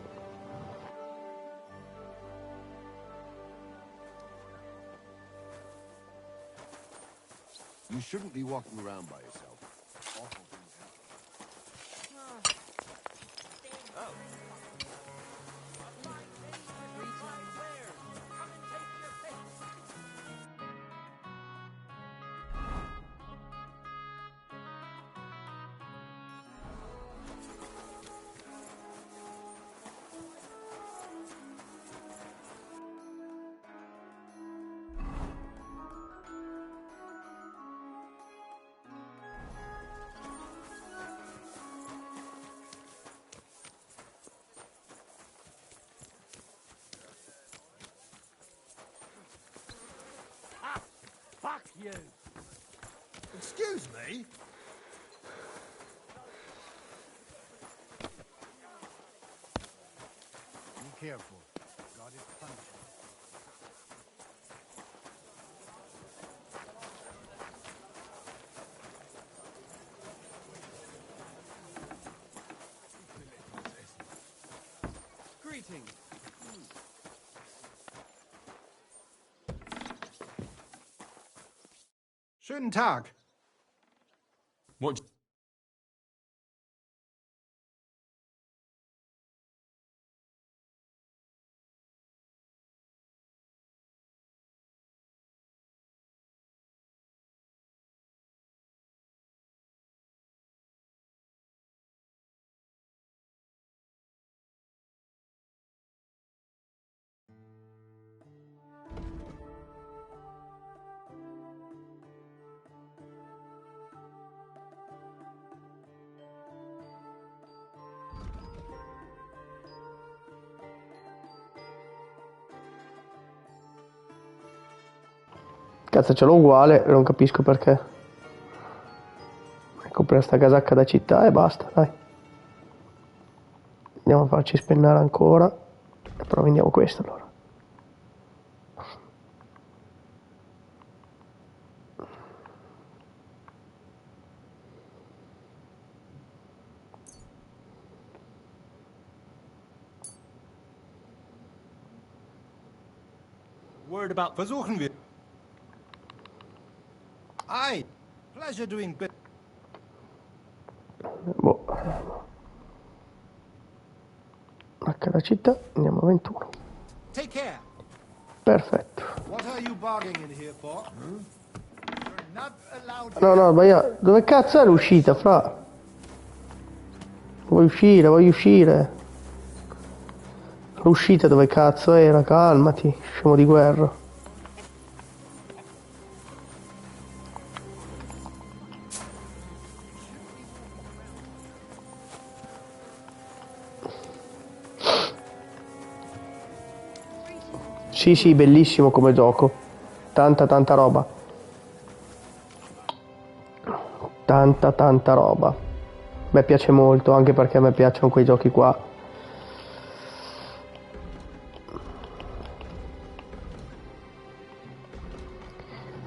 You shouldn't be walking around by yourself. Awful things happen. Fuck you. Excuse me? Be careful. God is punishing. Greetings. Schönen Tag. What? Cazzo, ce l'ho uguale, non capisco perché. Ecco, prendere sta casacca da città e basta, dai. Andiamo a farci spennare ancora. Però vendiamo questo allora. Worried about... Versuchen wir. Aye. Pleasure doing bit. Boh. H da città, andiamo a 21. Take care. Perfetto. What are you bargaining in here for? You're not allowed. No, no, sbagliato. Dove cazzo è l'uscita, fra? Voglio uscire. L'uscita dove cazzo era? Calmati, scemo di guerra. Sì, sì, bellissimo come gioco. Tanta roba. Tanta roba. A me piace molto, anche perché a me piacciono quei giochi qua.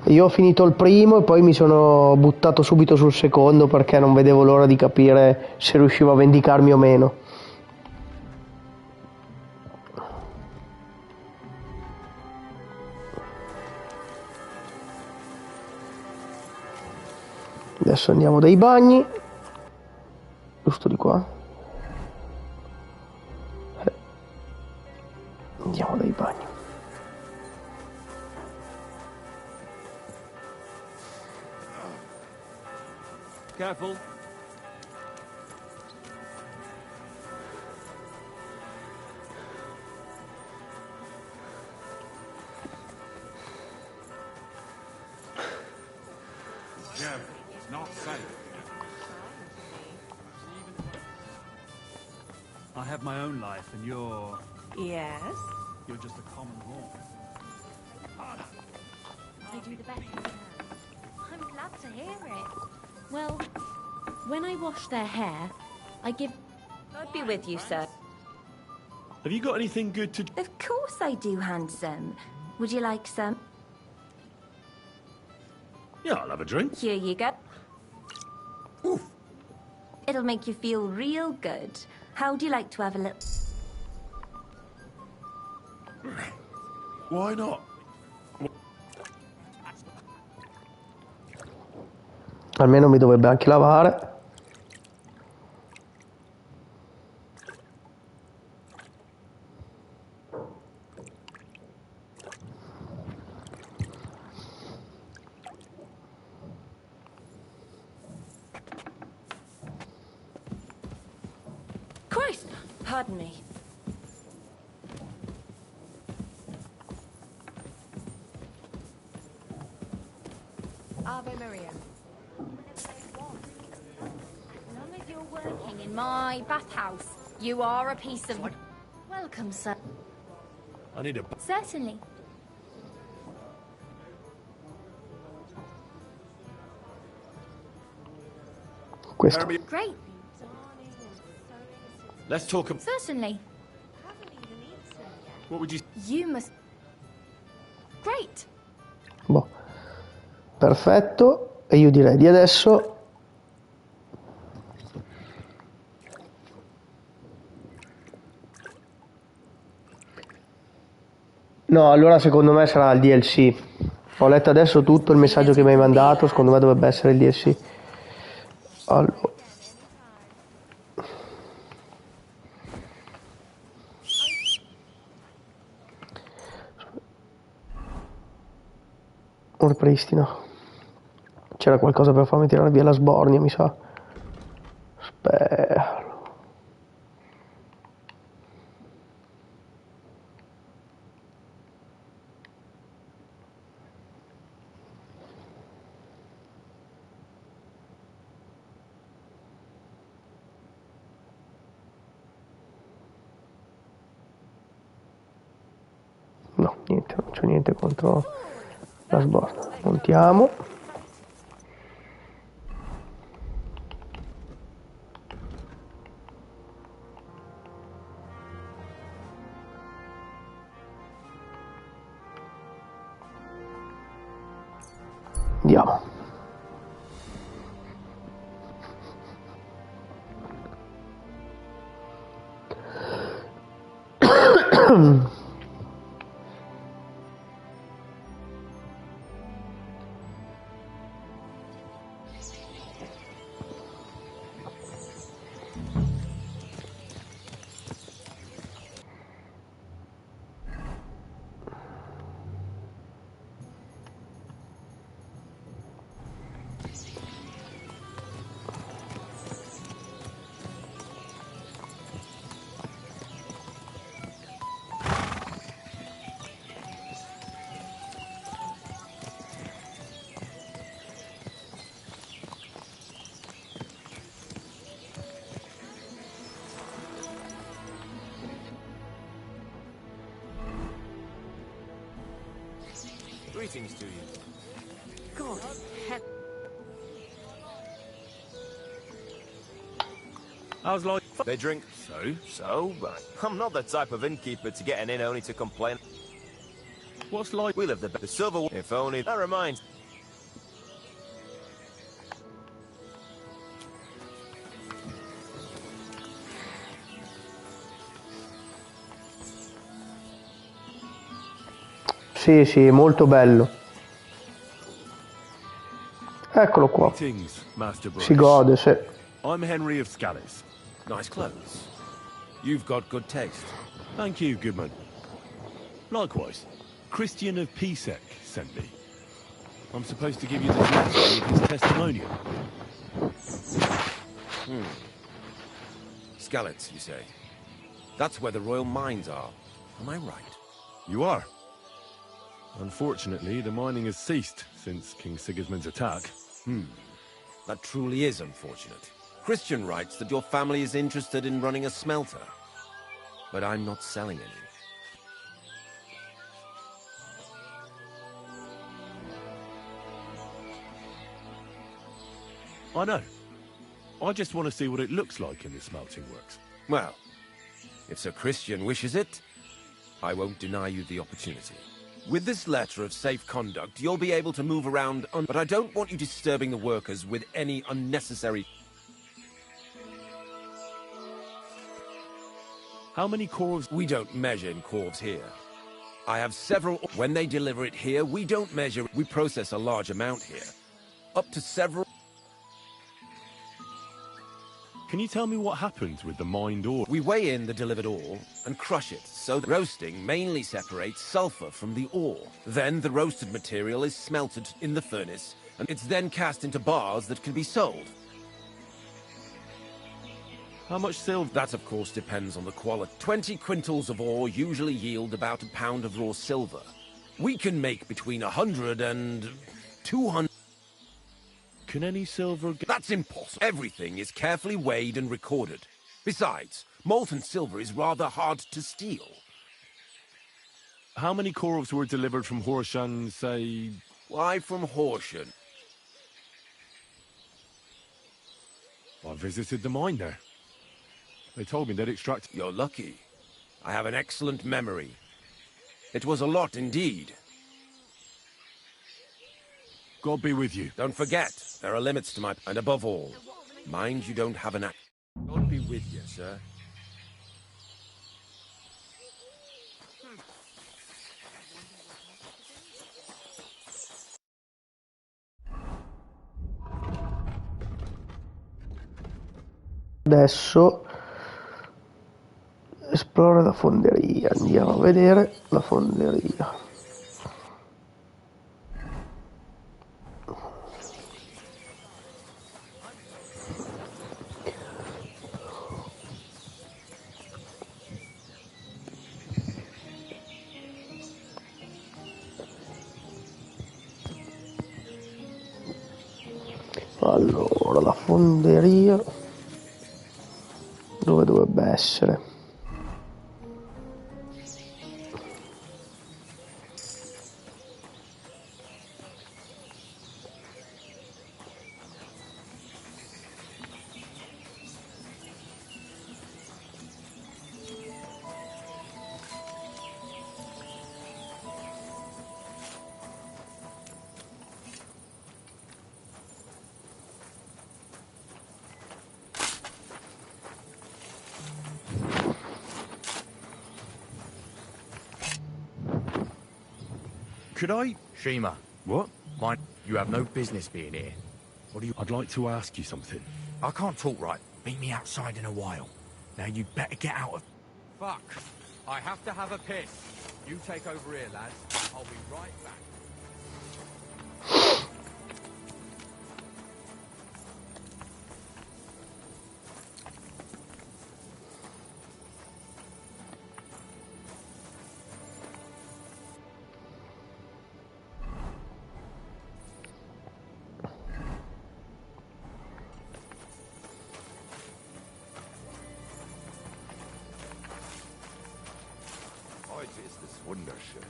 Io ho finito il primo e poi mi sono buttato subito sul secondo perché non vedevo l'ora di capire se riuscivo a vendicarmi o meno. Adesso andiamo dai bagni. Giusto di qua. Andiamo dai bagni. Careful. Careful. It's not safe. I have my own life, and you're... Yes? You're just a common horse. I do the best I can. I'm glad to hear it. Well, when I wash their hair, I give... God be with you, sir. Have you got anything good to... Of course I do, handsome. Would you like some? Yeah, I'll have a drink. Here you go. Oof. It'll make you feel real good. How do you like to have a little... Why not? Almeno mi dovrebbe anche lavare. Christ! Pardon me. Ave Maria. As long as you're working in my bathhouse, you are a piece of... Welcome, sir. I need a... Certainly. Questo. Great. Let's talk... Certainly. What would you... You must... Great. Boh. Perfetto. E io direi di adesso... No, allora secondo me sarà il DLC. Ho letto adesso tutto il messaggio che mi hai mandato, secondo me dovrebbe essere il DLC. Allora. Un ripristino. C'era qualcosa per farmi tirare via la sbornia, mi sa. Spero. No, niente, non c'è niente contro la sbornia. Montiamo. Andiamo. Greetings to you. God, heck. How's life? They drink. So, right. I'm not the type of innkeeper to get an inn only to complain. What's like? We live the silver. If only. That reminds. Sì, sì, molto bello. Eccolo qua. Greetings, Master Bruce. Si gode, sì. I'm Henry of Scallis. Nice clothes. You've got good taste. Thank you, Goodman. Likewise, Christian of Pisek sent me. I'm supposed to give you this letter with his testimonial. Scalits, you say? That's where the royal mines are. Am I right? You are. Unfortunately, the mining has ceased since King Sigismund's attack. That truly is unfortunate. Christian writes that your family is interested in running a smelter. But I'm not selling any. I know. I just want to see what it looks like in the smelting works. Well, if Sir Christian wishes it, I won't deny you the opportunity. With this letter of safe conduct, you'll be able to move around, but I don't want you disturbing the workers with any unnecessary... How many corves? We don't measure in corves here. I have several... When they deliver it here, we don't measure. We process a large amount here. Up to several... Can you tell me what happens with the mined ore? We weigh in the delivered ore and crush it, so the roasting mainly separates sulfur from the ore. Then the roasted material is smelted in the furnace, and it's then cast into bars that can be sold. How much silver? That, of course, depends on the quality. 20 quintals of ore usually yield about a pound of raw silver. We can make between 100 and 200... Can any silver... That's impossible. Everything is carefully weighed and recorded. Besides, molten silver is rather hard to steal. How many corves were delivered from Horshan, say... Why from Horshan? I visited the mine there. They told me they'd extract... You're lucky. I have an excellent memory. It was a lot indeed. God be with you. Don't forget, there are limits to my... And above all, mind you don't have an act... God be with you, sir. Adesso esplora la fonderia, andiamo a vedere la fonderia. Allora, la fonderia dove dovrebbe essere? could I... Shima. What? Mind, you have no business being here. What do you... I'd like to ask you something. I can't talk right. Meet me outside in a while. Now you better get out of... Fuck. I have to have a piss. You take over here, lads. I'll be right back. Heute ist es wunderschön.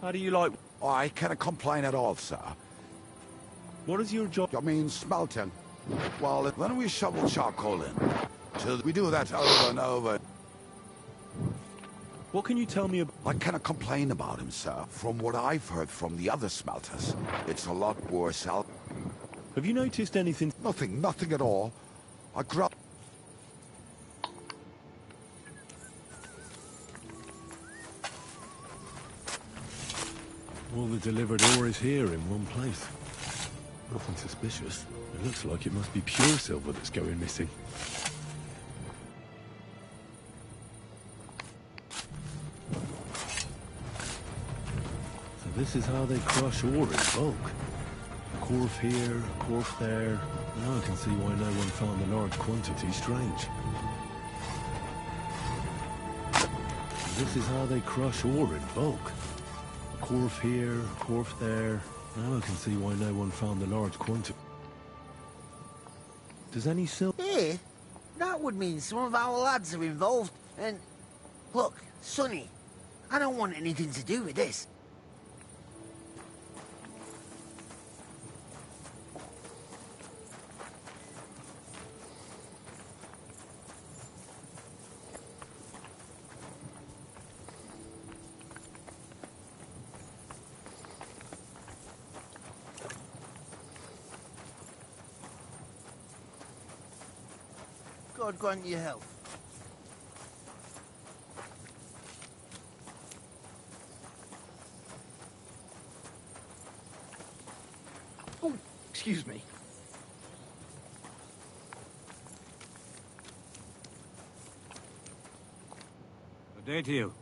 How do you like... I cannot complain at all, sir. What is your job? I mean, smelting. Well, when we shovel charcoal in, we do that over and over. What can you tell me about... I cannot complain about him, sir. From what I've heard from the other smelters, it's a lot worse out. Have you noticed anything? Nothing at all. I grab... All the delivered ore is here in one place. Nothing suspicious. It looks like it must be pure silver that's going missing. So this is how they crush ore in bulk. A quarf here, a quarf there. Now I can see why no one found the large quantity strange. So this is how they crush ore in bulk. A quarf here, a quarf there. Now I can see why no one found the large quantity. Does any silver... Here? That would mean some of our lads are involved, and... Look, Sonny, I don't want anything to do with this. God grant you health. Oh, excuse me. Good day to you.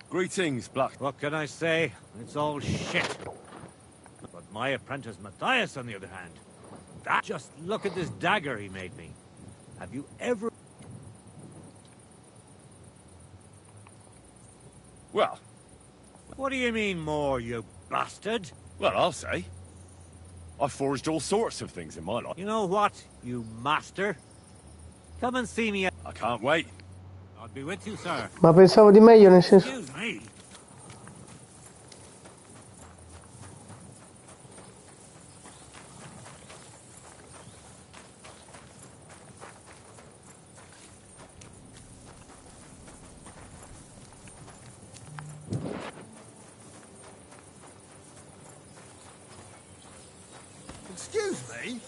Greetings, Black. What can I say? It's all shit. But my apprentice Matthias, on the other hand, just look at this dagger he made me. Have you ever... Well... What do you mean more, you bastard? Well, I'll say. I forged all sorts of things in my life. You know what, you master? Come and see me. I can't wait. I'll be with you, sir. Ma pensavo di meglio, nel senso... Excuse me. Excuse me?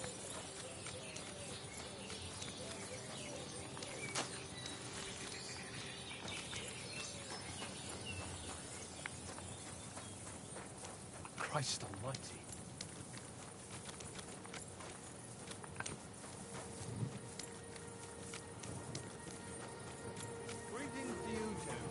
Christ almighty. Greetings to you too.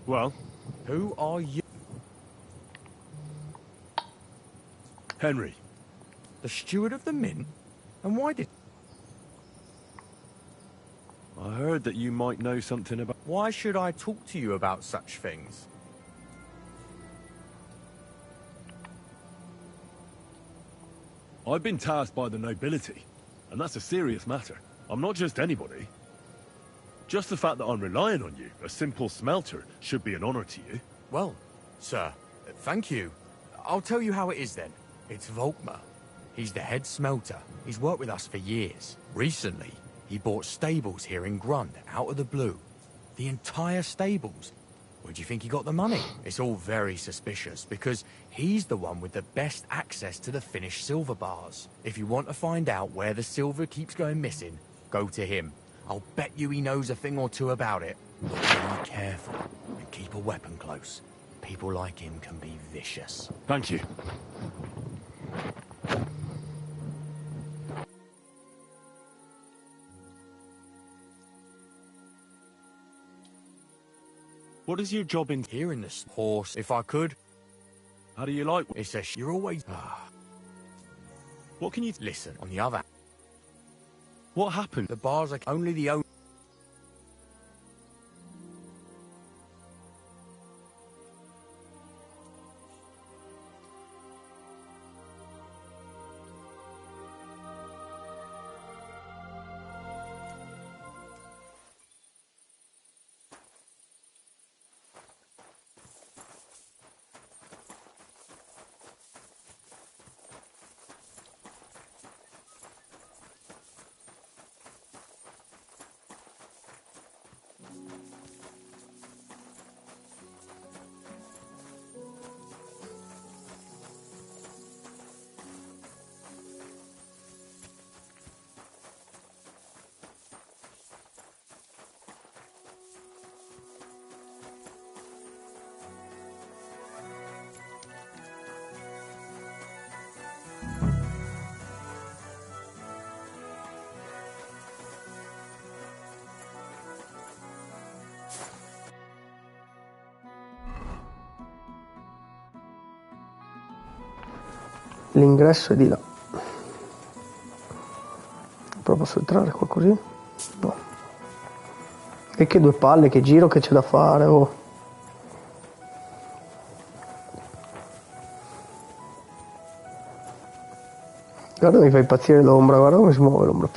Well, Who are you? Henry. The steward of the Mint? And why did... I heard that you might know something about... Why should I talk to you about such things? I've been tasked by the nobility, and that's a serious matter. I'm not just anybody. Just the fact that I'm relying on you, a simple smelter, should be an honor to you. Well, sir, thank you. I'll tell you how it is then. It's Volkmar. He's the head smelter. He's worked with us for years. Recently, He bought stables here in Grund, out of the blue. The entire stables. Where do you think he got the money? It's all very suspicious, because he's the one with the best access to the finished silver bars. If you want to find out where the silver keeps going missing, go to him. I'll bet you he knows a thing or two about it. But be careful, and keep a weapon close. People like him can be vicious. Thank you. What is your job in here in this horse, if I could? How do you like? It's a you're always. What can you listen? On the other. What happened? The bars are only the only. L'ingresso è di là. Però posso entrare qua così? No. E che due palle, che giro che c'è da fare, oh. Guarda, mi fa impazzire l'ombra, guarda come si muove l'ombra.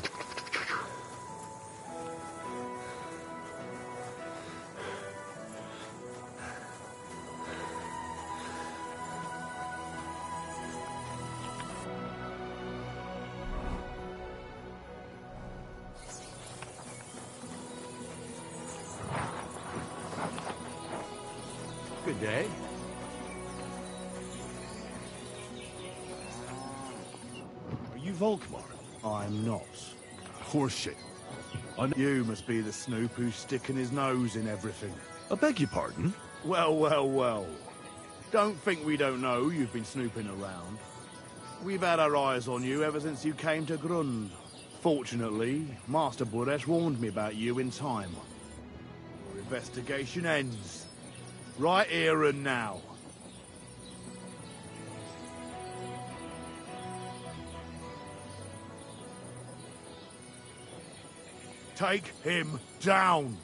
Good day. Are you Volkmar? I'm not. Horseshit. You must be the snoop who's sticking his nose in everything. I beg your pardon? Well, well, well. Don't think we don't know you've been snooping around. We've had our eyes on you ever since you came to Grund. Fortunately, Master Buresh warned me about you in time. Your investigation ends. Right here and now. Take him down!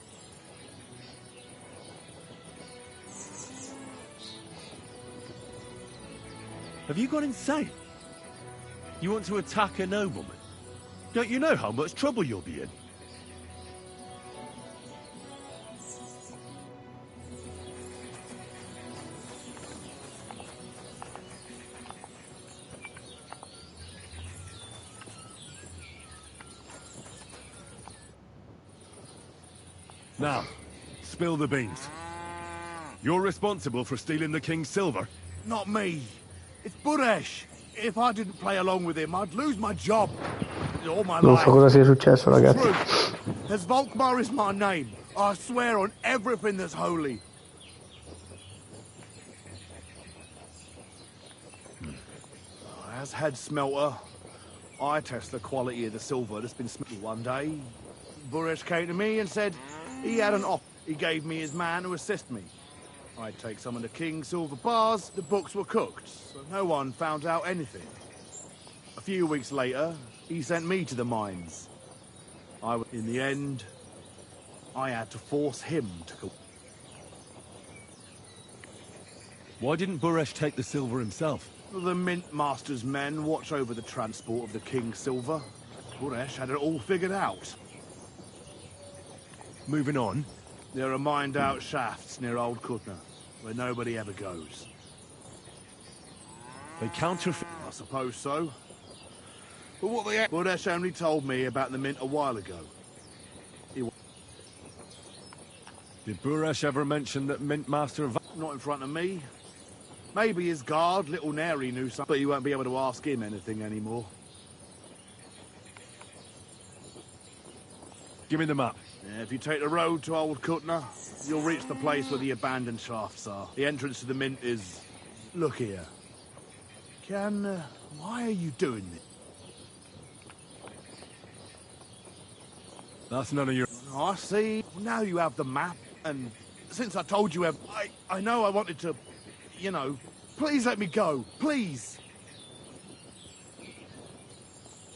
Have you gone insane? You want to attack a nobleman? Don't you know how much trouble you'll be in? Now, spill the beans. You're responsible for stealing the king's silver? Not me. It's Buresh. If I didn't play along with him, I'd lose my job. All my Non life. so cosa sia successo, ragazzi. Truth. As Volkmar is my name, I swear on everything that's holy. As head smelter, I test the quality of the silver that's been smelted. One day, Buresh came to me and said he had an offer. He gave me his man to assist me. I'd take some of the king's silver bars, the books were cooked, so no one found out anything. A few weeks later, he sent me to the mines. In the end, I had to force him to go. Why didn't Buresh take the silver himself? The Mint Master's men watch over the transport of the king's silver. Buresh had it all figured out. Moving on. There are mined-out shafts near Old Kutna, where nobody ever goes. They counterfeit? I suppose so. But what the heck? Budesh only told me about the mint a while ago. Did Buresh ever mention that Mint Master... Not in front of me. Maybe his guard, little Neri, knew something, but you won't be able to ask him anything anymore. Give me the map. Yeah, if you take the road to Old Kutna, you'll reach the place where the abandoned shafts are. The entrance to the mint is... Look here. Why are you doing this? That's none of your... Oh, I see. Now you have the map, and since I told you, I know I wanted to, you know, please let me go, please.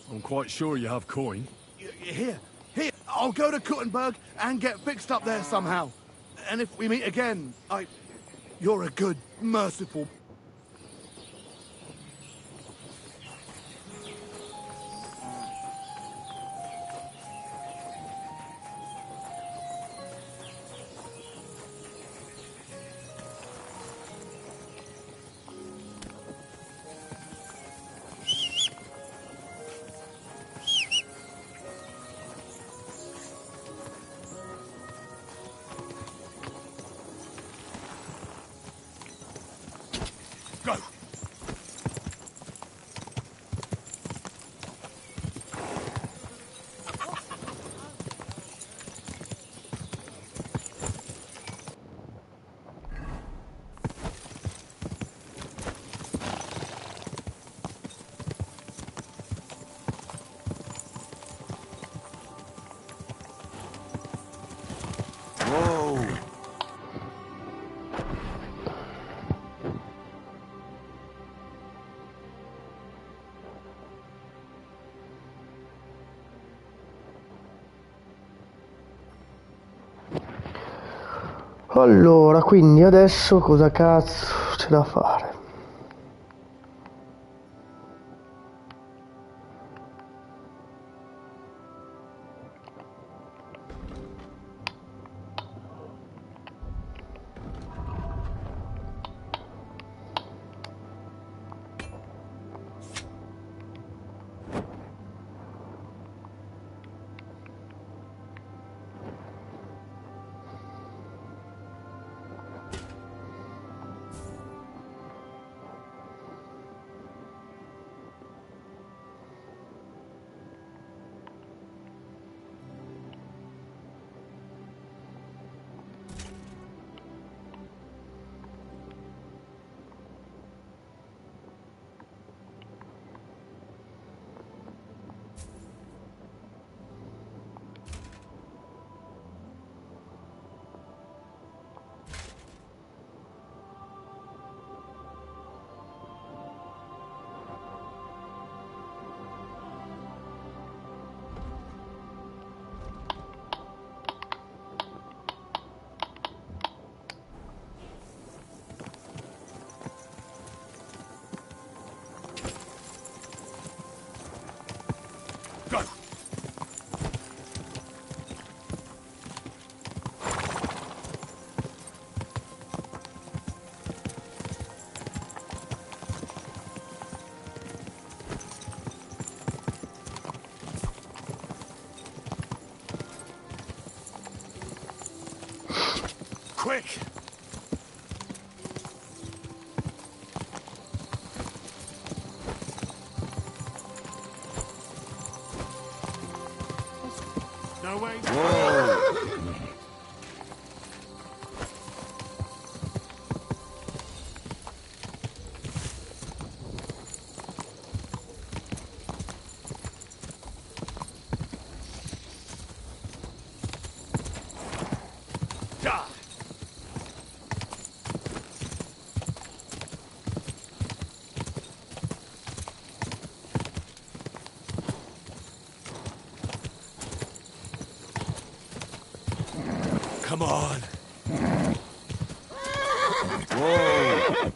I'm quite sure you have coin. Here, I'll go to Kuttenberg and get fixed up there somehow. And if we meet again, you're a good, merciful... Go! Allora, quindi adesso cosa cazzo c'è da fare? Quick! No way. Come on! Whoa!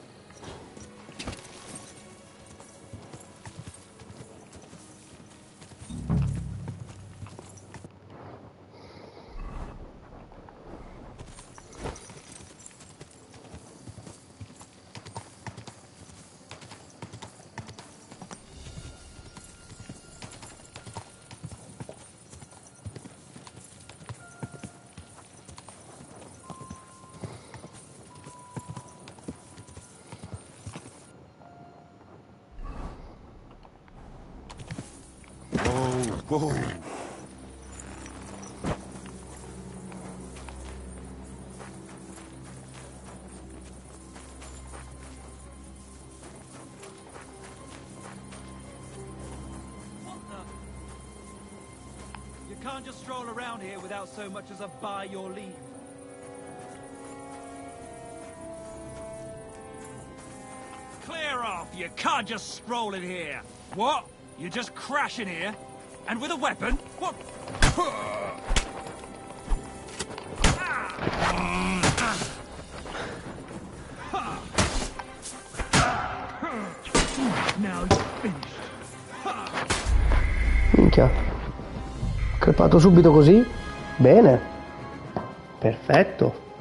Whoa. You can't just stroll around here without so much as a by your leave. Clear off! You can't just stroll in here! What? You just crash in here? And with a weapon? What? Now you're finished. Minchia. Crepato subito così? Bene. Perfetto.